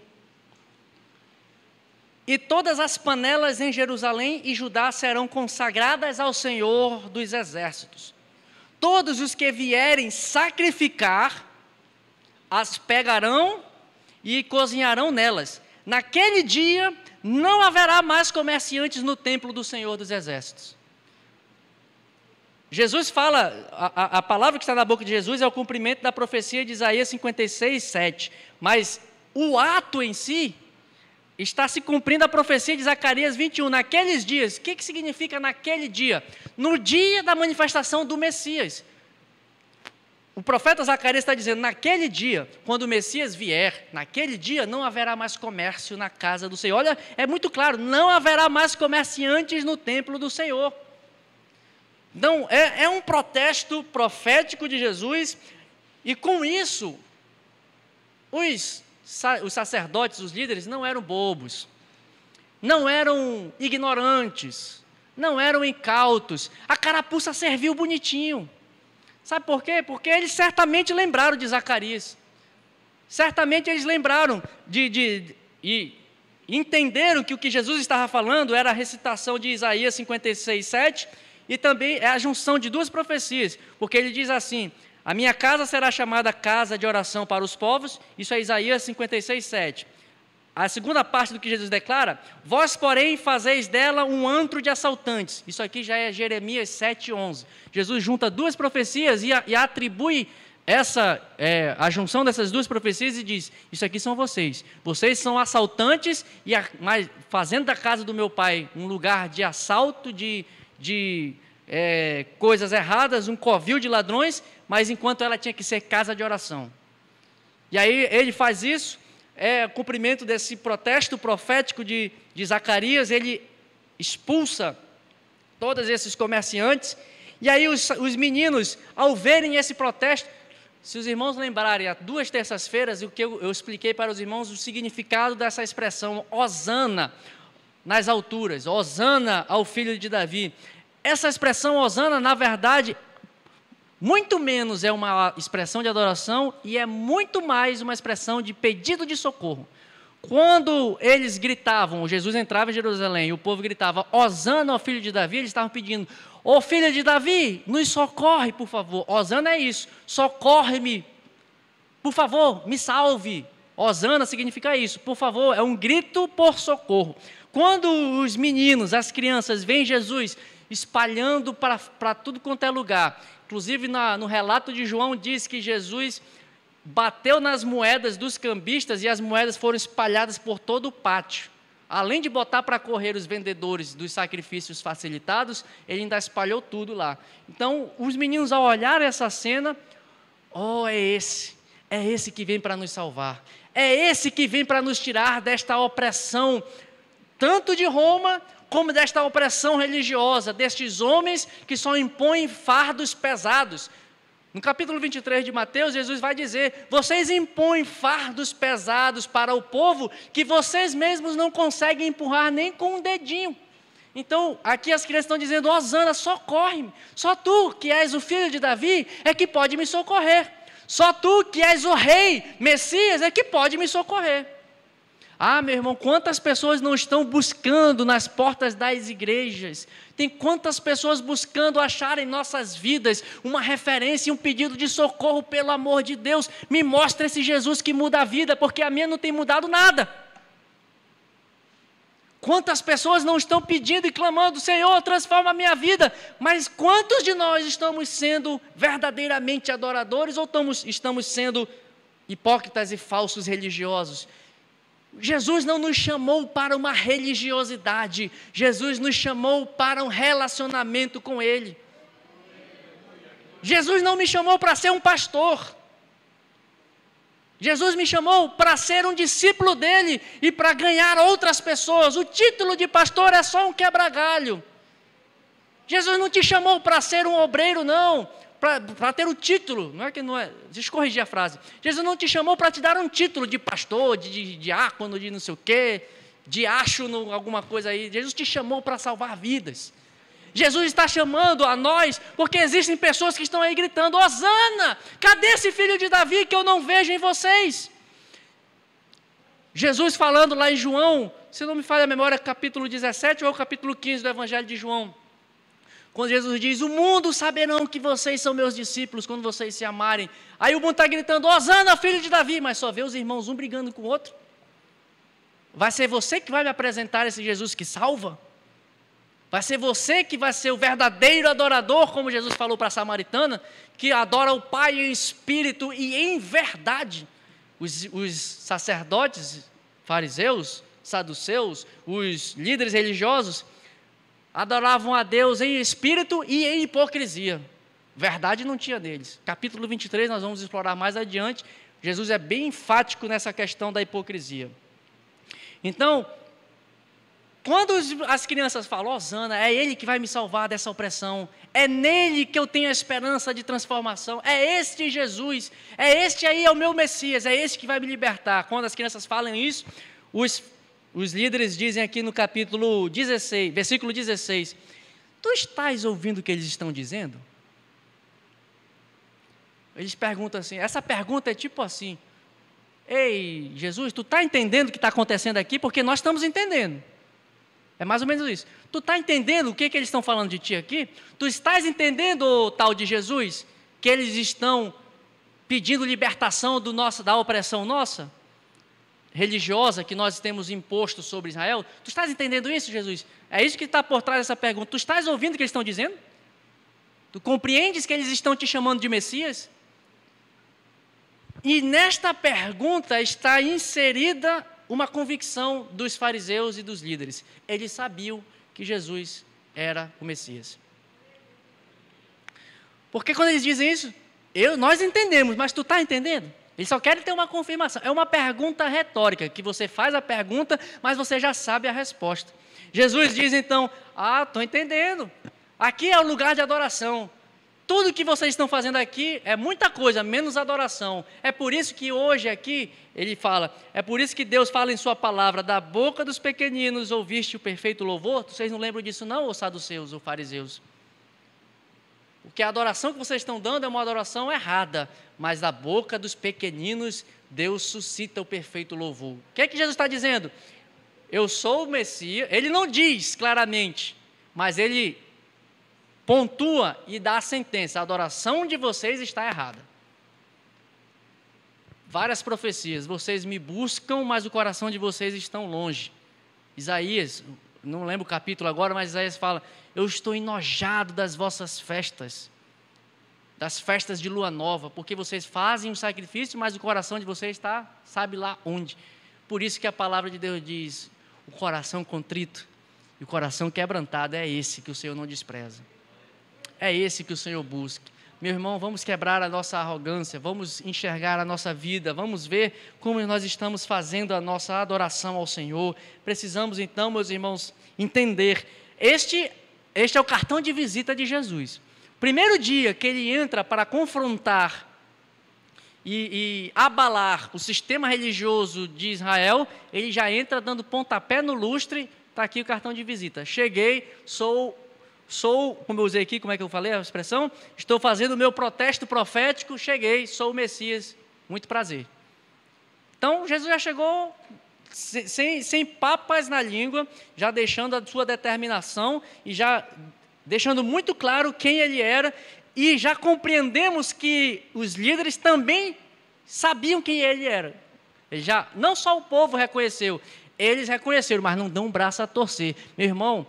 E todas as panelas em Jerusalém e Judá serão consagradas ao Senhor dos Exércitos. Todos os que vierem sacrificar, as pegarão e cozinharão nelas. Naquele dia, não haverá mais comerciantes no templo do Senhor dos Exércitos. Jesus fala, a palavra que está na boca de Jesus é o cumprimento da profecia de Isaías 56, 7. Mas o ato em si, está se cumprindo a profecia de Zacarias 21. Naqueles dias, o que significa naquele dia? No dia da manifestação do Messias. O profeta Zacarias está dizendo, naquele dia, quando o Messias vier, naquele dia não haverá mais comércio na casa do Senhor. Olha, é muito claro, não haverá mais comerciantes no templo do Senhor. Então, é um protesto profético de Jesus, e com isso, os sacerdotes, os líderes, não eram bobos, não eram ignorantes, não eram incautos. A carapuça serviu bonitinho. Sabe por quê? Porque eles certamente lembraram de Zacarias. Certamente eles lembraram e entenderam que o que Jesus estava falando era a recitação de Isaías 56:7 e também é a junção de duas profecias, porque ele diz assim: a minha casa será chamada casa de oração para os povos, isso é Isaías 56:7. A segunda parte do que Jesus declara: vós, porém, fazeis dela um antro de assaltantes. Isso aqui já é Jeremias 7:11. Jesus junta duas profecias e atribui a junção dessas duas profecias e diz: isso aqui são vocês. Vocês são assaltantes, mas fazendo da casa do meu pai um lugar de assalto, de coisas erradas, um covil de ladrões, mas enquanto ela tinha que ser casa de oração. E aí ele faz isso, cumprimento desse protesto profético de Zacarias. Ele expulsa todos esses comerciantes, e aí os meninos, ao verem esse protesto, se os irmãos lembrarem, há 2 terças-feiras, o que eu expliquei para os irmãos, o significado dessa expressão, Hosana nas alturas, Hosana ao filho de Davi. Essa expressão Hosana, na verdade, muito menos é uma expressão de adoração e é muito mais uma expressão de pedido de socorro. Quando eles gritavam, Jesus entrava em Jerusalém e o povo gritava, Hosana ao filho de Davi, eles estavam pedindo, ô filho de Davi, nos socorre, por favor. Hosana é isso, socorre-me, por favor, me salve. Hosana significa isso, por favor, é um grito por socorro. Quando os meninos, as crianças, veem Jesus espalhando para tudo quanto é lugar, inclusive no relato de João diz que Jesus bateu nas moedas dos cambistas e as moedas foram espalhadas por todo o pátio. Além de botar para correr os vendedores dos sacrifícios facilitados, ele ainda espalhou tudo lá. Então, os meninos, ao olhar essa cena, é esse que vem para nos salvar. É esse que vem para nos tirar desta opressão, tanto de Roma, como desta opressão religiosa, destes homens que só impõem fardos pesados. No capítulo 23 de Mateus, Jesus vai dizer, vocês impõem fardos pesados para o povo que vocês mesmos não conseguem empurrar nem com um dedinho. Então, aqui as crianças estão dizendo, Hosana, socorre-me. Só tu, que és o filho de Davi, é que pode me socorrer. Só tu, que és o rei, Messias, é que pode me socorrer. Ah, meu irmão, quantas pessoas não estão buscando nas portas das igrejas? Tem quantas pessoas buscando achar em nossas vidas uma referência e um pedido de socorro, pelo amor de Deus. Me mostra esse Jesus que muda a vida, porque a minha não tem mudado nada. Quantas pessoas não estão pedindo e clamando, Senhor, transforma a minha vida. Mas quantos de nós estamos sendo verdadeiramente adoradores ou estamos sendo hipócritas e falsos religiosos? Jesus não nos chamou para uma religiosidade, Jesus nos chamou para um relacionamento com Ele. Jesus não me chamou para ser um pastor, Jesus me chamou para ser um discípulo dEle e para ganhar outras pessoas. O título de pastor é só um quebra-galho. Jesus não te chamou para ser um obreiro, não. Para ter o título, deixa eu corrigir a frase. Jesus não te chamou para te dar um título de pastor, de diácono, de não sei o quê, de acho, alguma coisa aí. Jesus te chamou para salvar vidas. Jesus está chamando a nós, porque existem pessoas que estão aí gritando, Hosana, cadê esse filho de Davi que eu não vejo em vocês? Jesus falando lá em João, se não me falha a memória, capítulo 17 ou capítulo 15 do Evangelho de João, quando Jesus diz, o mundo saberão que vocês são meus discípulos quando vocês se amarem. Aí o mundo está gritando, Hosana, filho de Davi, mas só vê os irmãos um brigando com o outro. Vai ser você que vai me apresentar esse Jesus que salva? Vai ser você que vai ser o verdadeiro adorador, como Jesus falou para a samaritana, que adora o Pai em espírito e em verdade. Os sacerdotes, fariseus, saduceus, os líderes religiosos, adoravam a Deus em espírito e em hipocrisia. Verdade não tinha deles. Capítulo 23, nós vamos explorar mais adiante. Jesus é bem enfático nessa questão da hipocrisia. Então, quando as crianças falam, Hosana, é Ele que vai me salvar dessa opressão, é nele que eu tenho a esperança de transformação, é este Jesus, é este aí é o meu Messias, é este que vai me libertar. Quando as crianças falam isso, os líderes dizem aqui no capítulo 16, versículo 16, tu estás ouvindo o que eles estão dizendo? Eles perguntam assim, essa pergunta é tipo assim, ei, Jesus, tu está entendendo o que está acontecendo aqui? Porque nós estamos entendendo. É mais ou menos isso. Tu está entendendo o que eles estão falando de ti aqui? Tu estás entendendo, o tal de Jesus, que eles estão pedindo libertação da opressão nossa, religiosa, que nós temos imposto sobre Israel? Tu estás entendendo isso, Jesus? É isso que está por trás dessa pergunta. Tu estás ouvindo o que eles estão dizendo? Tu compreendes que eles estão te chamando de Messias? E nesta pergunta está inserida uma convicção dos fariseus e dos líderes. Eles sabiam que Jesus era o Messias. Porque quando eles dizem isso, nós entendemos, mas tu está entendendo? Eles só querem ter uma confirmação. É uma pergunta retórica, que você faz a pergunta, mas você já sabe a resposta. Jesus diz então, estou entendendo. Aqui é o lugar de adoração. Tudo que vocês estão fazendo aqui é muita coisa, menos adoração. É por isso que hoje aqui, ele fala, é por isso que Deus fala em sua palavra, da boca dos pequeninos ouviste o perfeito louvor. Vocês não lembram disso não, ô saduceus ou fariseus? Porque a adoração que vocês estão dando é uma adoração errada, mas da boca dos pequeninos Deus suscita o perfeito louvor. O que é que Jesus está dizendo? Eu sou o Messias. Ele não diz claramente, mas ele pontua e dá a sentença: a adoração de vocês está errada. Várias profecias: vocês me buscam, mas o coração de vocês está longe. Isaías, não lembro o capítulo agora, mas Isaías fala: eu estou enojado das vossas festas, das festas de lua nova, porque vocês fazem um sacrifício, mas o coração de vocês está, sabe lá onde. Por isso que a palavra de Deus diz: o coração contrito e o coração quebrantado é esse que o Senhor não despreza. É esse que o Senhor busca. Meu irmão, vamos quebrar a nossa arrogância, vamos enxergar a nossa vida, vamos ver como nós estamos fazendo a nossa adoração ao Senhor. Precisamos então, meus irmãos, entender, este é o cartão de visita de Jesus. Primeiro dia que ele entra para confrontar e abalar o sistema religioso de Israel, ele já entra dando pontapé no lustre. Está aqui o cartão de visita. Cheguei, sou, como eu usei aqui, como é que eu falei a expressão? Estou fazendo o meu protesto profético, cheguei, sou o Messias, muito prazer. Então, Jesus já chegou sem papas na língua, já deixando a sua determinação e já deixando muito claro quem ele era, e já compreendemos que os líderes também sabiam quem ele era. Não só o povo reconheceu, eles reconheceram, mas não dão um braço a torcer. Meu irmão,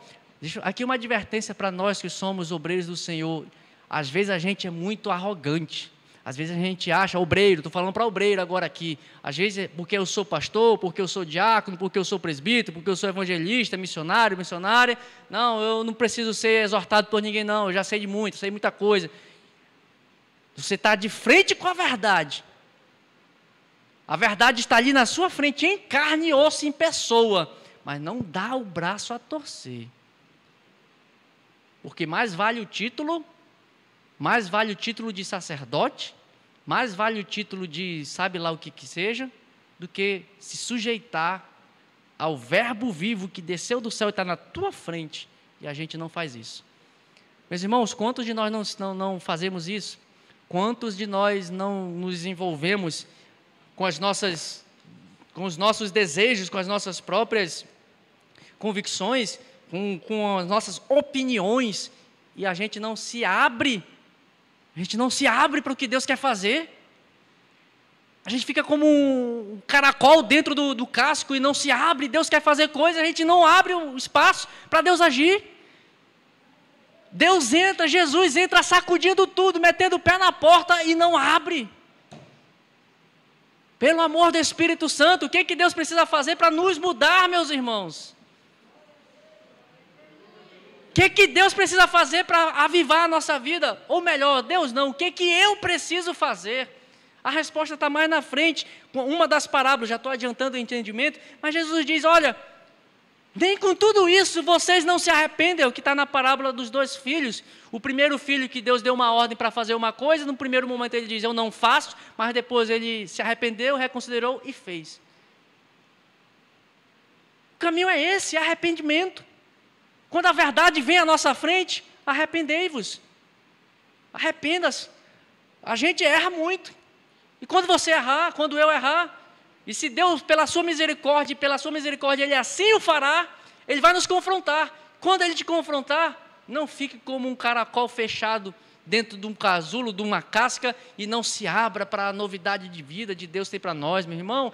aqui uma advertência para nós que somos obreiros do Senhor. Às vezes a gente é muito arrogante. Às vezes a gente acha, obreiro, estou falando para obreiro agora aqui. Às vezes é porque eu sou pastor, porque eu sou diácono, porque eu sou presbítero, porque eu sou evangelista, missionária. Não, eu não preciso ser exortado por ninguém não, eu já sei de muito, sei muita coisa. Você está de frente com a verdade. A verdade está ali na sua frente, em carne e osso, em pessoa. Mas não dá o braço a torcer. Porque mais vale o título de sacerdote, mais vale o título de sabe lá o que seja, do que se sujeitar ao verbo vivo que desceu do céu e está na tua frente, e a gente não faz isso. Meus irmãos, quantos de nós não fazemos isso? Quantos de nós não nos envolvemos com os nossos desejos, com as nossas próprias convicções, com as nossas opiniões, e a gente não se abre para o que Deus quer fazer? A gente fica como um caracol dentro do casco e não se abre. Deus quer fazer coisas, a gente não abre o espaço para Deus agir. Deus entra, Jesus entra sacudindo tudo, metendo o pé na porta e não abre. Pelo amor do Espírito Santo, o que Deus precisa fazer para nos mudar, meus irmãos? O que Deus precisa fazer para avivar a nossa vida? Ou melhor, Deus não, o que eu preciso fazer? A resposta está mais na frente. Uma das parábolas, já estou adiantando o entendimento, mas Jesus diz: olha, nem com tudo isso vocês não se arrependem. É o que está na parábola dos 2 filhos. O primeiro filho que Deus deu uma ordem para fazer uma coisa, no primeiro momento ele diz: eu não faço, mas depois ele se arrependeu, reconsiderou e fez. O caminho é esse, arrependimento. Quando a verdade vem à nossa frente, arrependei-vos. Arrependa-se. A gente erra muito. E quando você errar, quando eu errar, E se Deus, pela sua misericórdia, Ele assim o fará, Ele vai nos confrontar. Quando Ele te confrontar, não fique como um caracol fechado dentro de um casulo, de uma casca, e não se abra para a novidade de vida de Deus tem para nós, meu irmão.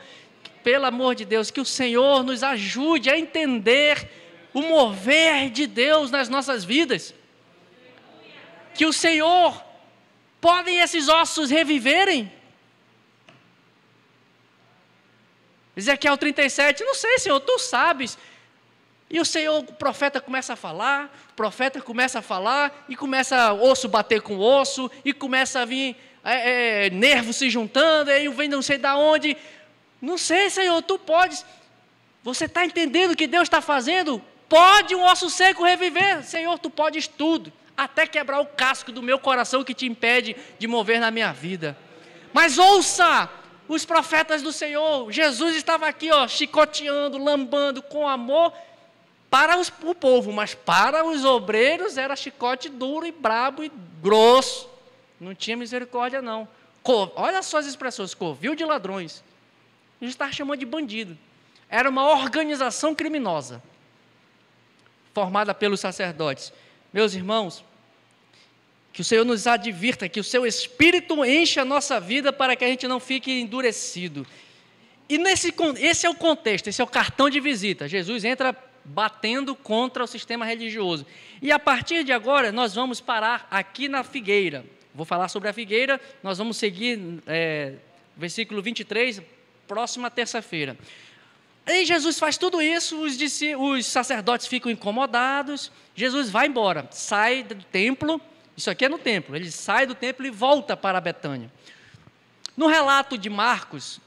Pelo amor de Deus, que o Senhor nos ajude a entender o mover de Deus nas nossas vidas. Que o Senhor, podem esses ossos reviverem? Ezequiel 37, não sei, Senhor, Tu sabes. E o Senhor, o profeta começa a falar, e começa osso bater com osso, e começa a vir nervos se juntando, aí vem não sei da onde. Não sei, Senhor, Tu podes. Você está entendendo o que Deus está fazendo? Pode um osso seco reviver? Senhor, Tu podes tudo, até quebrar o casco do meu coração que te impede de mover na minha vida. Mas ouça os profetas do Senhor. Jesus estava aqui, chicoteando, lambando com amor para o povo, mas para os obreiros era chicote duro e brabo e grosso. Não tinha misericórdia, não. Olha só as expressões: covil de ladrões. A gente estava chamando de bandido. Era uma organização criminosa, formada pelos sacerdotes. Meus irmãos, que o Senhor nos advirta, que o Seu Espírito enche a nossa vida para que a gente não fique endurecido. E esse é o contexto, esse é o cartão de visita. Jesus entra batendo contra o sistema religioso. E a partir de agora, nós vamos parar aqui na figueira. Vou falar sobre a figueira, nós vamos seguir versículo 23, próxima terça-feira. Aí Jesus faz tudo isso, os sacerdotes ficam incomodados, Jesus vai embora, sai do templo, isso aqui é no templo, ele sai do templo e volta para Betânia. No relato de Marcos,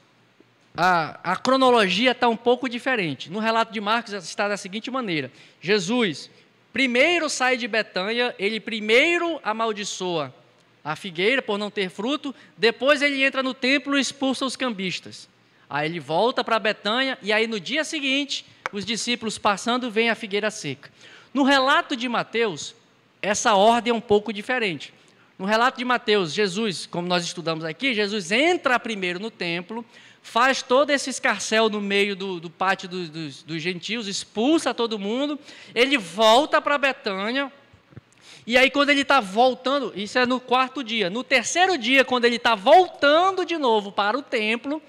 a cronologia está um pouco diferente. No relato de Marcos está da seguinte maneira: Jesus primeiro sai de Betânia, ele primeiro amaldiçoa a figueira por não ter fruto, depois ele entra no templo e expulsa os cambistas. Aí ele volta para Betânia, e aí no dia seguinte, os discípulos passando, veem a figueira seca. No relato de Mateus, essa ordem é um pouco diferente. No relato de Mateus, Jesus, como nós estudamos aqui, Jesus entra primeiro no templo, faz todo esse escarcéu no meio do pátio dos gentios, expulsa todo mundo, ele volta para Betânia, e aí quando ele está voltando, isso é no quarto dia, no terceiro dia, quando ele está voltando de novo para o templo,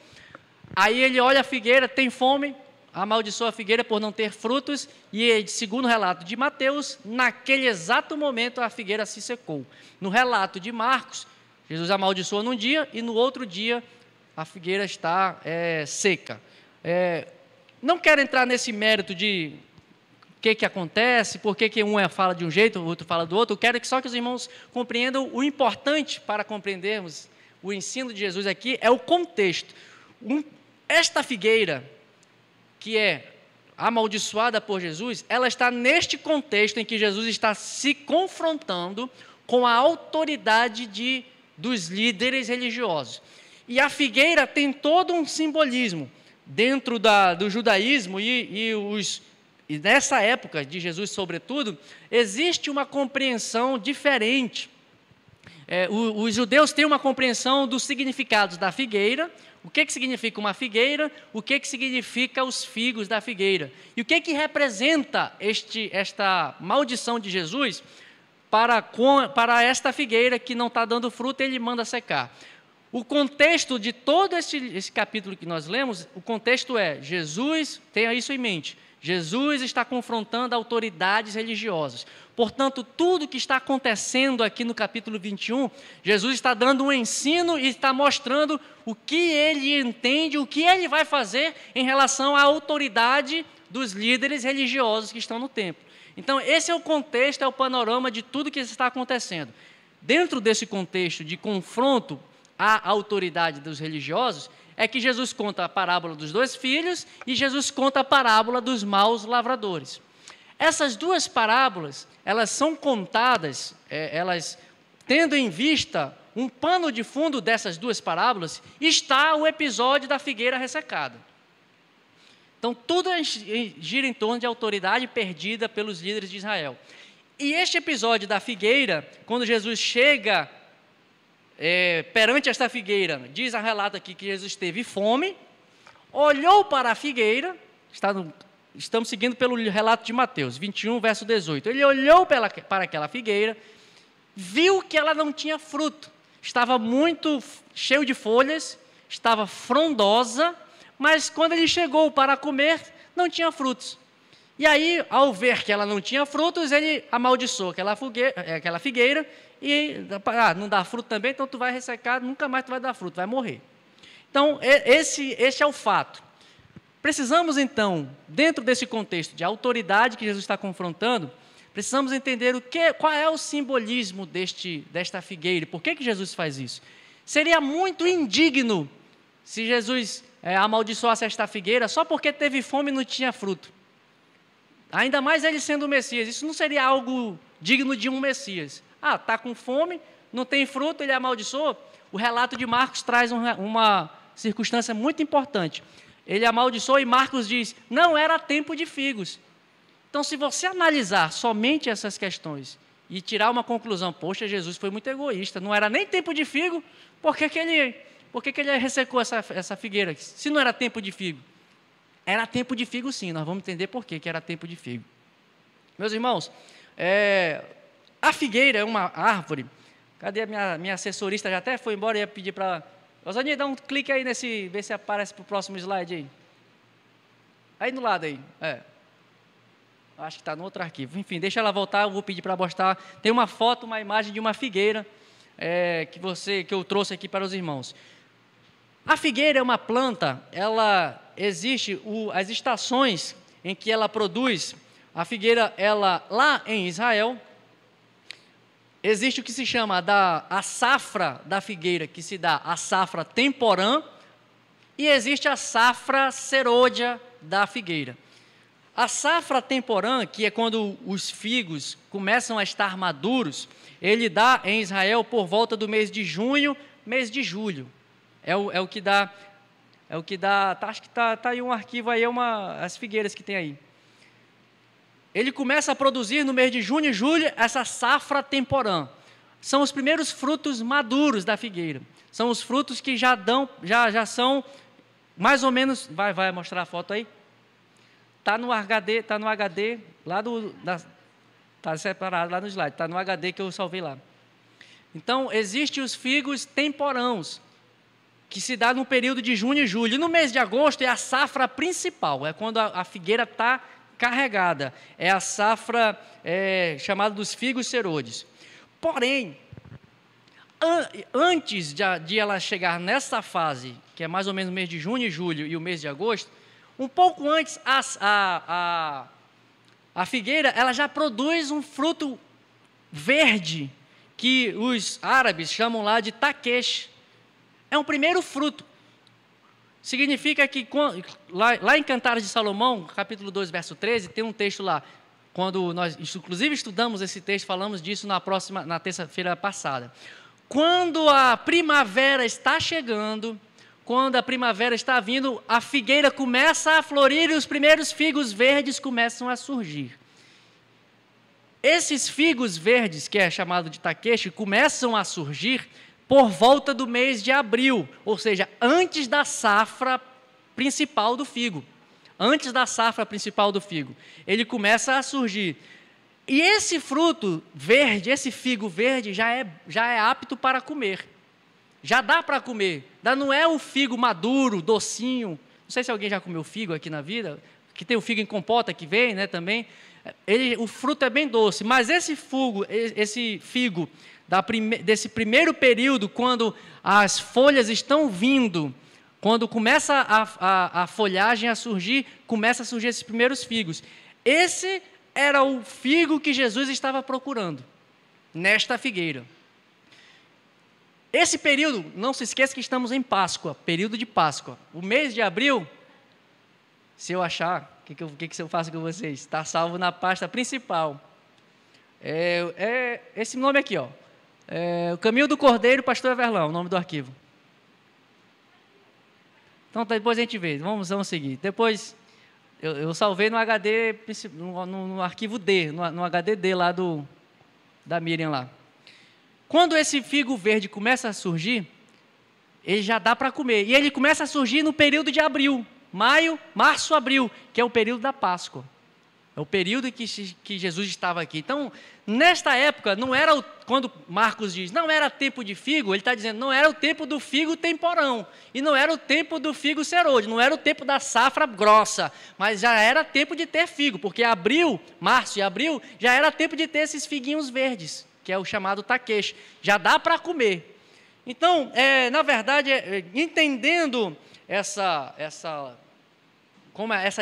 aí ele olha a figueira, tem fome, amaldiçoa a figueira por não ter frutos, e segundo o relato de Mateus, naquele exato momento a figueira se secou. No relato de Marcos, Jesus amaldiçoa num dia, e no outro dia a figueira está seca. Não quero entrar nesse mérito de o que acontece, por que um fala de um jeito, o outro fala do outro. Eu quero só que os irmãos compreendam o importante para compreendermos o ensino de Jesus aqui, é o contexto. Esta figueira, que é amaldiçoada por Jesus, ela está neste contexto em que Jesus está se confrontando com a autoridade dos líderes religiosos. E a figueira tem todo um simbolismo dentro do judaísmo e nessa época de Jesus, sobretudo, existe uma compreensão diferente. Os judeus têm uma compreensão dos significados da figueira. O que significa uma figueira? O que significa os figos da figueira? E o que representa esta maldição de Jesus para esta figueira que não está dando fruto, ele manda secar. O contexto de todo esse capítulo que nós lemos, o contexto é, Jesus, tenha isso em mente, Jesus está confrontando autoridades religiosas. Portanto, tudo que está acontecendo aqui no capítulo 21, Jesus está dando um ensino e está mostrando o que ele entende, o que ele vai fazer em relação à autoridade dos líderes religiosos que estão no templo. Então, esse é o contexto, é o panorama de tudo que está acontecendo. Dentro desse contexto de confronto à autoridade dos religiosos, é que Jesus conta a parábola dos 2 filhos e Jesus conta a parábola dos maus lavradores. Essas 2 parábolas, elas são contadas, elas tendo em vista um pano de fundo dessas 2 parábolas, está o episódio da figueira ressecada. Então, tudo gira em torno de autoridade perdida pelos líderes de Israel. E este episódio da figueira, quando Jesus chega perante esta figueira, diz a relato aqui que Jesus teve fome, olhou para a figueira, estamos seguindo pelo relato de Mateus 21, verso 18. Ele olhou para aquela figueira, viu que ela não tinha fruto, estava muito cheio de folhas, estava frondosa, mas quando ele chegou para comer, não tinha frutos. E aí, ao ver que ela não tinha frutos, ele amaldiçoou aquela figueira e não dá fruto também, então tu vai ressecar, nunca mais tu vai dar fruto, vai morrer. Então, esse é o fato. Precisamos, então, dentro desse contexto de autoridade que Jesus está confrontando, precisamos entender qual é o simbolismo desta figueira, por que Jesus faz isso. Seria muito indigno se Jesus amaldiçoasse esta figueira só porque teve fome e não tinha fruto. Ainda mais ele sendo o Messias, isso não seria algo digno de um Messias. Está com fome, não tem fruto, ele amaldiçoa. O relato de Marcos traz uma circunstância muito importante. Ele amaldiçoou e Marcos diz, não era tempo de figos. Então, se você analisar somente essas questões e tirar uma conclusão, poxa, Jesus foi muito egoísta, não era nem tempo de figo, por que ele ressecou essa figueira? Se não era tempo de figo? Era tempo de figo sim, nós vamos entender por que era tempo de figo. Meus irmãos, a figueira é uma árvore, cadê a minha assessorista, já até foi embora, ia pedir para... Osani, dá um clique aí vê se aparece para o próximo slide aí. Aí no lado aí, acho que está no outro arquivo. Enfim, deixa ela voltar, eu vou pedir para mostrar. Tem uma foto, uma imagem de uma figueira que eu trouxe aqui para os irmãos. A figueira é uma planta, ela existe as estações em que ela produz. A figueira, lá em Israel, existe o que se chama a safra da figueira, que se dá a safra temporã, e existe a safra serôdia da figueira. A safra temporã, que é quando os figos começam a estar maduros, ele dá em Israel por volta do mês de junho, mês de julho. É o que dá, acho que está aí um arquivo aí, as figueiras que tem aí. Ele começa a produzir no mês de junho e julho essa safra temporã. São os primeiros frutos maduros da figueira. São os frutos que já são mais ou menos, vai mostrar a foto aí? Está no HD, está separado lá no slide, está no HD que eu salvei lá. Então, existem os figos temporãos, que se dá no período de junho e julho. E no mês de agosto é a safra principal, é quando a figueira está carregada. É a safra chamada dos figos serôdios. Porém, antes de ela chegar nessa fase, que é mais ou menos o mês de junho e julho e o mês de agosto, um pouco antes, a figueira ela já produz um fruto verde, que os árabes chamam lá de taquesh. É um primeiro fruto. Significa que, lá em Cantares de Salomão, capítulo 2, verso 13, tem um texto lá, quando nós, inclusive, estudamos esse texto, falamos disso na terça-feira passada. Quando a primavera está chegando, quando a primavera está vindo, a figueira começa a florir e os primeiros figos verdes começam a surgir. Esses figos verdes, que é chamado de taqueche, começam a surgir por volta do mês de abril, ou seja, antes da safra principal do figo. Antes da safra principal do figo. Ele começa a surgir. E esse fruto verde, esse figo verde, já é apto para comer. Já dá para comer. Não é o figo maduro, docinho. Não sei se alguém já comeu figo aqui na vida, que tem o figo em compota que vem, né, também. O fruto é bem doce, mas esse figo desse primeiro período, quando as folhas estão vindo, quando começa a folhagem a surgir, começa a surgir esses primeiros figos. Esse era o figo que Jesus estava procurando, nesta figueira. Esse período, não se esqueça que estamos em Páscoa, período de Páscoa. O mês de abril, se eu achar, o que eu faço com vocês? Está salvo na pasta principal. Esse nome aqui, ó. O Caminho do Cordeiro, Pastor Everlão, o nome do arquivo. Então, depois a gente vê, vamos seguir. Depois, eu salvei no HD, no arquivo D, no HD D lá da Miriam lá. Quando esse figo verde começa a surgir, ele já dá para comer. E ele começa a surgir no período de abril. maio, março, abril, que é o período da Páscoa. É o período que Jesus estava aqui. Então, nesta época, não era, quando Marcos diz, não era tempo de figo, ele está dizendo, não era o tempo do figo temporão, e não era o tempo do figo serôdio, não era o tempo da safra grossa, mas já era tempo de ter figo, porque abril, março e abril, já era tempo de ter esses figuinhos verdes, que é o chamado taqueche, já dá para comer. Então, na verdade, entendendo essa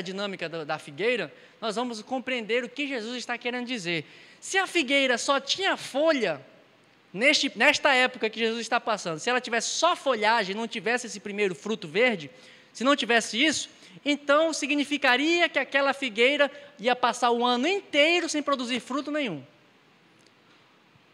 dinâmica da figueira, nós vamos compreender o que Jesus está querendo dizer. Se a figueira só tinha folha, nesta época que Jesus está passando, se ela tivesse só folhagem, não tivesse esse primeiro fruto verde, se não tivesse isso, então significaria que aquela figueira ia passar o ano inteiro sem produzir fruto nenhum.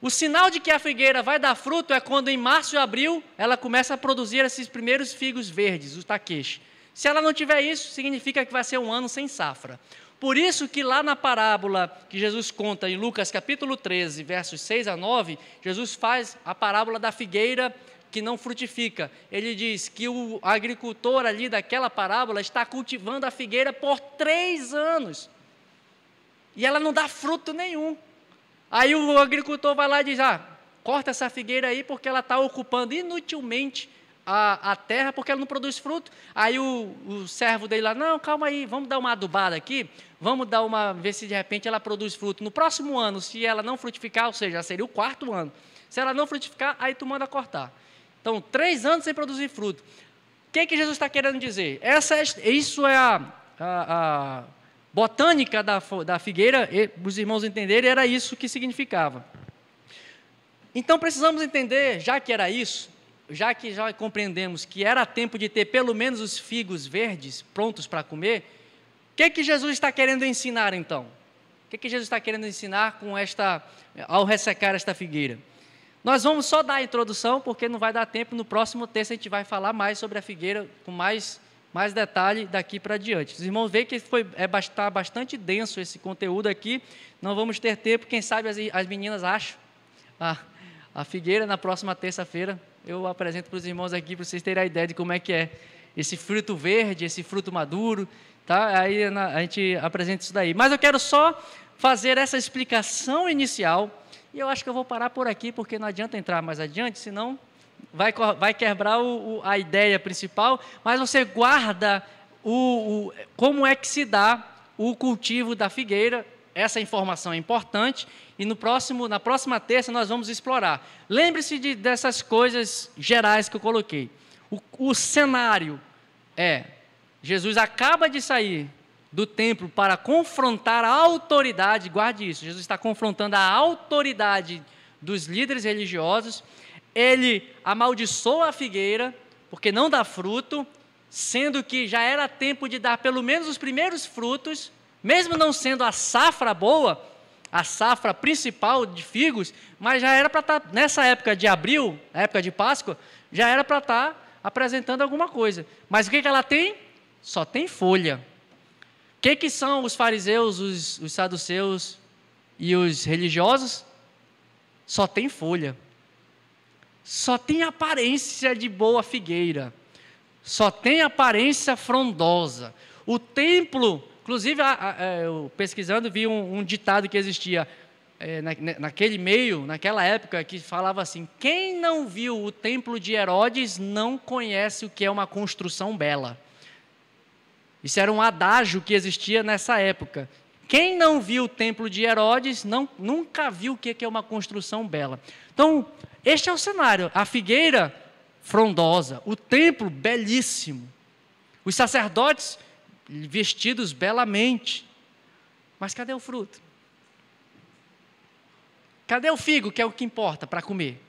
O sinal de que a figueira vai dar fruto é quando em março e abril ela começa a produzir esses primeiros figos verdes, os taqueche. Se ela não tiver isso, significa que vai ser um ano sem safra. Por isso que lá na parábola que Jesus conta em Lucas capítulo 13, versos 6 a 9, Jesus faz a parábola da figueira que não frutifica. Ele diz que o agricultor ali daquela parábola está cultivando a figueira por 3 anos. E ela não dá fruto nenhum. Aí o agricultor vai lá e diz, corta essa figueira aí porque ela está ocupando inutilmente a terra, porque ela não produz fruto. Aí o servo dele lá, não, calma aí, vamos dar uma adubada aqui, vamos ver se de repente ela produz fruto. No próximo ano, se ela não frutificar, ou seja, seria o 4º ano, se ela não frutificar, aí tu manda cortar. Então, 3 anos sem produzir fruto. O que Jesus está querendo dizer? Isso é a botânica da figueira, os irmãos entenderem, era isso que significava. Então, precisamos entender, já que era isso, já que já compreendemos que era tempo de ter pelo menos os figos verdes prontos para comer, o que Jesus está querendo ensinar então? O que Jesus está querendo ensinar ao ressecar esta figueira? Nós vamos só dar a introdução, porque não vai dar tempo, no próximo texto a gente vai falar mais sobre a figueira, com mais detalhe daqui para diante. Os irmãos veem que está bastante denso esse conteúdo aqui, não vamos ter tempo, quem sabe as meninas acham a figueira na próxima terça-feira. Eu apresento para os irmãos aqui, para vocês terem a ideia de como é que é esse fruto verde, esse fruto maduro, tá? Aí a gente apresenta isso daí. Mas eu quero só fazer essa explicação inicial, e eu acho que eu vou parar por aqui, porque não adianta entrar mais adiante, senão vai quebrar a ideia principal, mas você guarda como é que se dá o cultivo da figueira. Essa informação é importante, e na próxima terça nós vamos explorar. Lembre-se dessas coisas gerais que eu coloquei. O cenário Jesus acaba de sair do templo para confrontar a autoridade, guarde isso, Jesus está confrontando a autoridade dos líderes religiosos. Ele amaldiçoa a figueira, porque não dá fruto, sendo que já era tempo de dar pelo menos os primeiros frutos, mesmo não sendo a safra boa, a safra principal de figos, mas já era para estar, nessa época de abril, na época de Páscoa, já era para estar apresentando alguma coisa. Mas o que ela tem? Só tem folha. O que são os fariseus, os saduceus e os religiosos? Só tem folha. Só tem aparência de boa figueira. Só tem aparência frondosa. O templo... Inclusive, eu pesquisando, vi um ditado que existia naquele meio, naquela época, que falava assim: quem não viu o templo de Herodes não conhece o que é uma construção bela. Isso era um adágio que existia nessa época. Quem não viu o templo de Herodes nunca viu o que é uma construção bela. Então, este é o cenário. A figueira frondosa, o templo belíssimo, os sacerdotes vestidos belamente, mas cadê o fruto? Cadê o figo, que é o que importa para comer?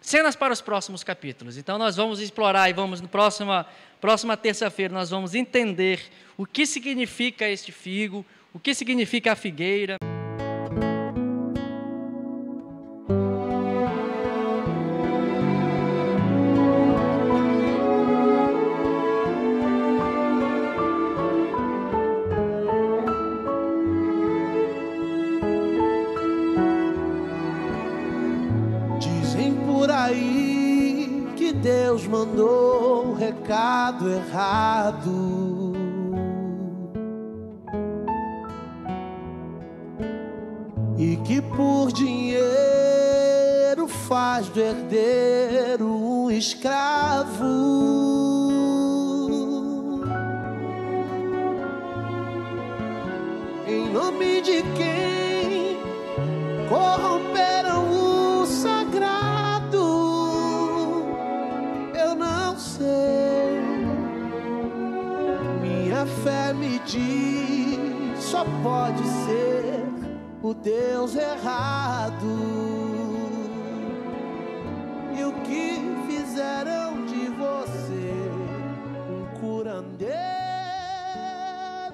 Cenas para os próximos capítulos. Então nós vamos explorar e vamos, na próxima terça-feira, nós vamos entender o que significa este figo, o que significa a figueira. Deus mandou um recado errado. E que por dinheiro faz do herdeiro um escravo. Em nome de quem corromperam o sagrado, eu não sei. Minha fé me diz, só pode ser o Deus errado. E o que fizeram de você um curandeiro,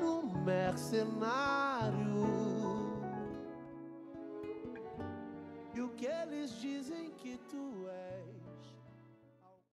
um mercenário? E o que eles dizem que tu és?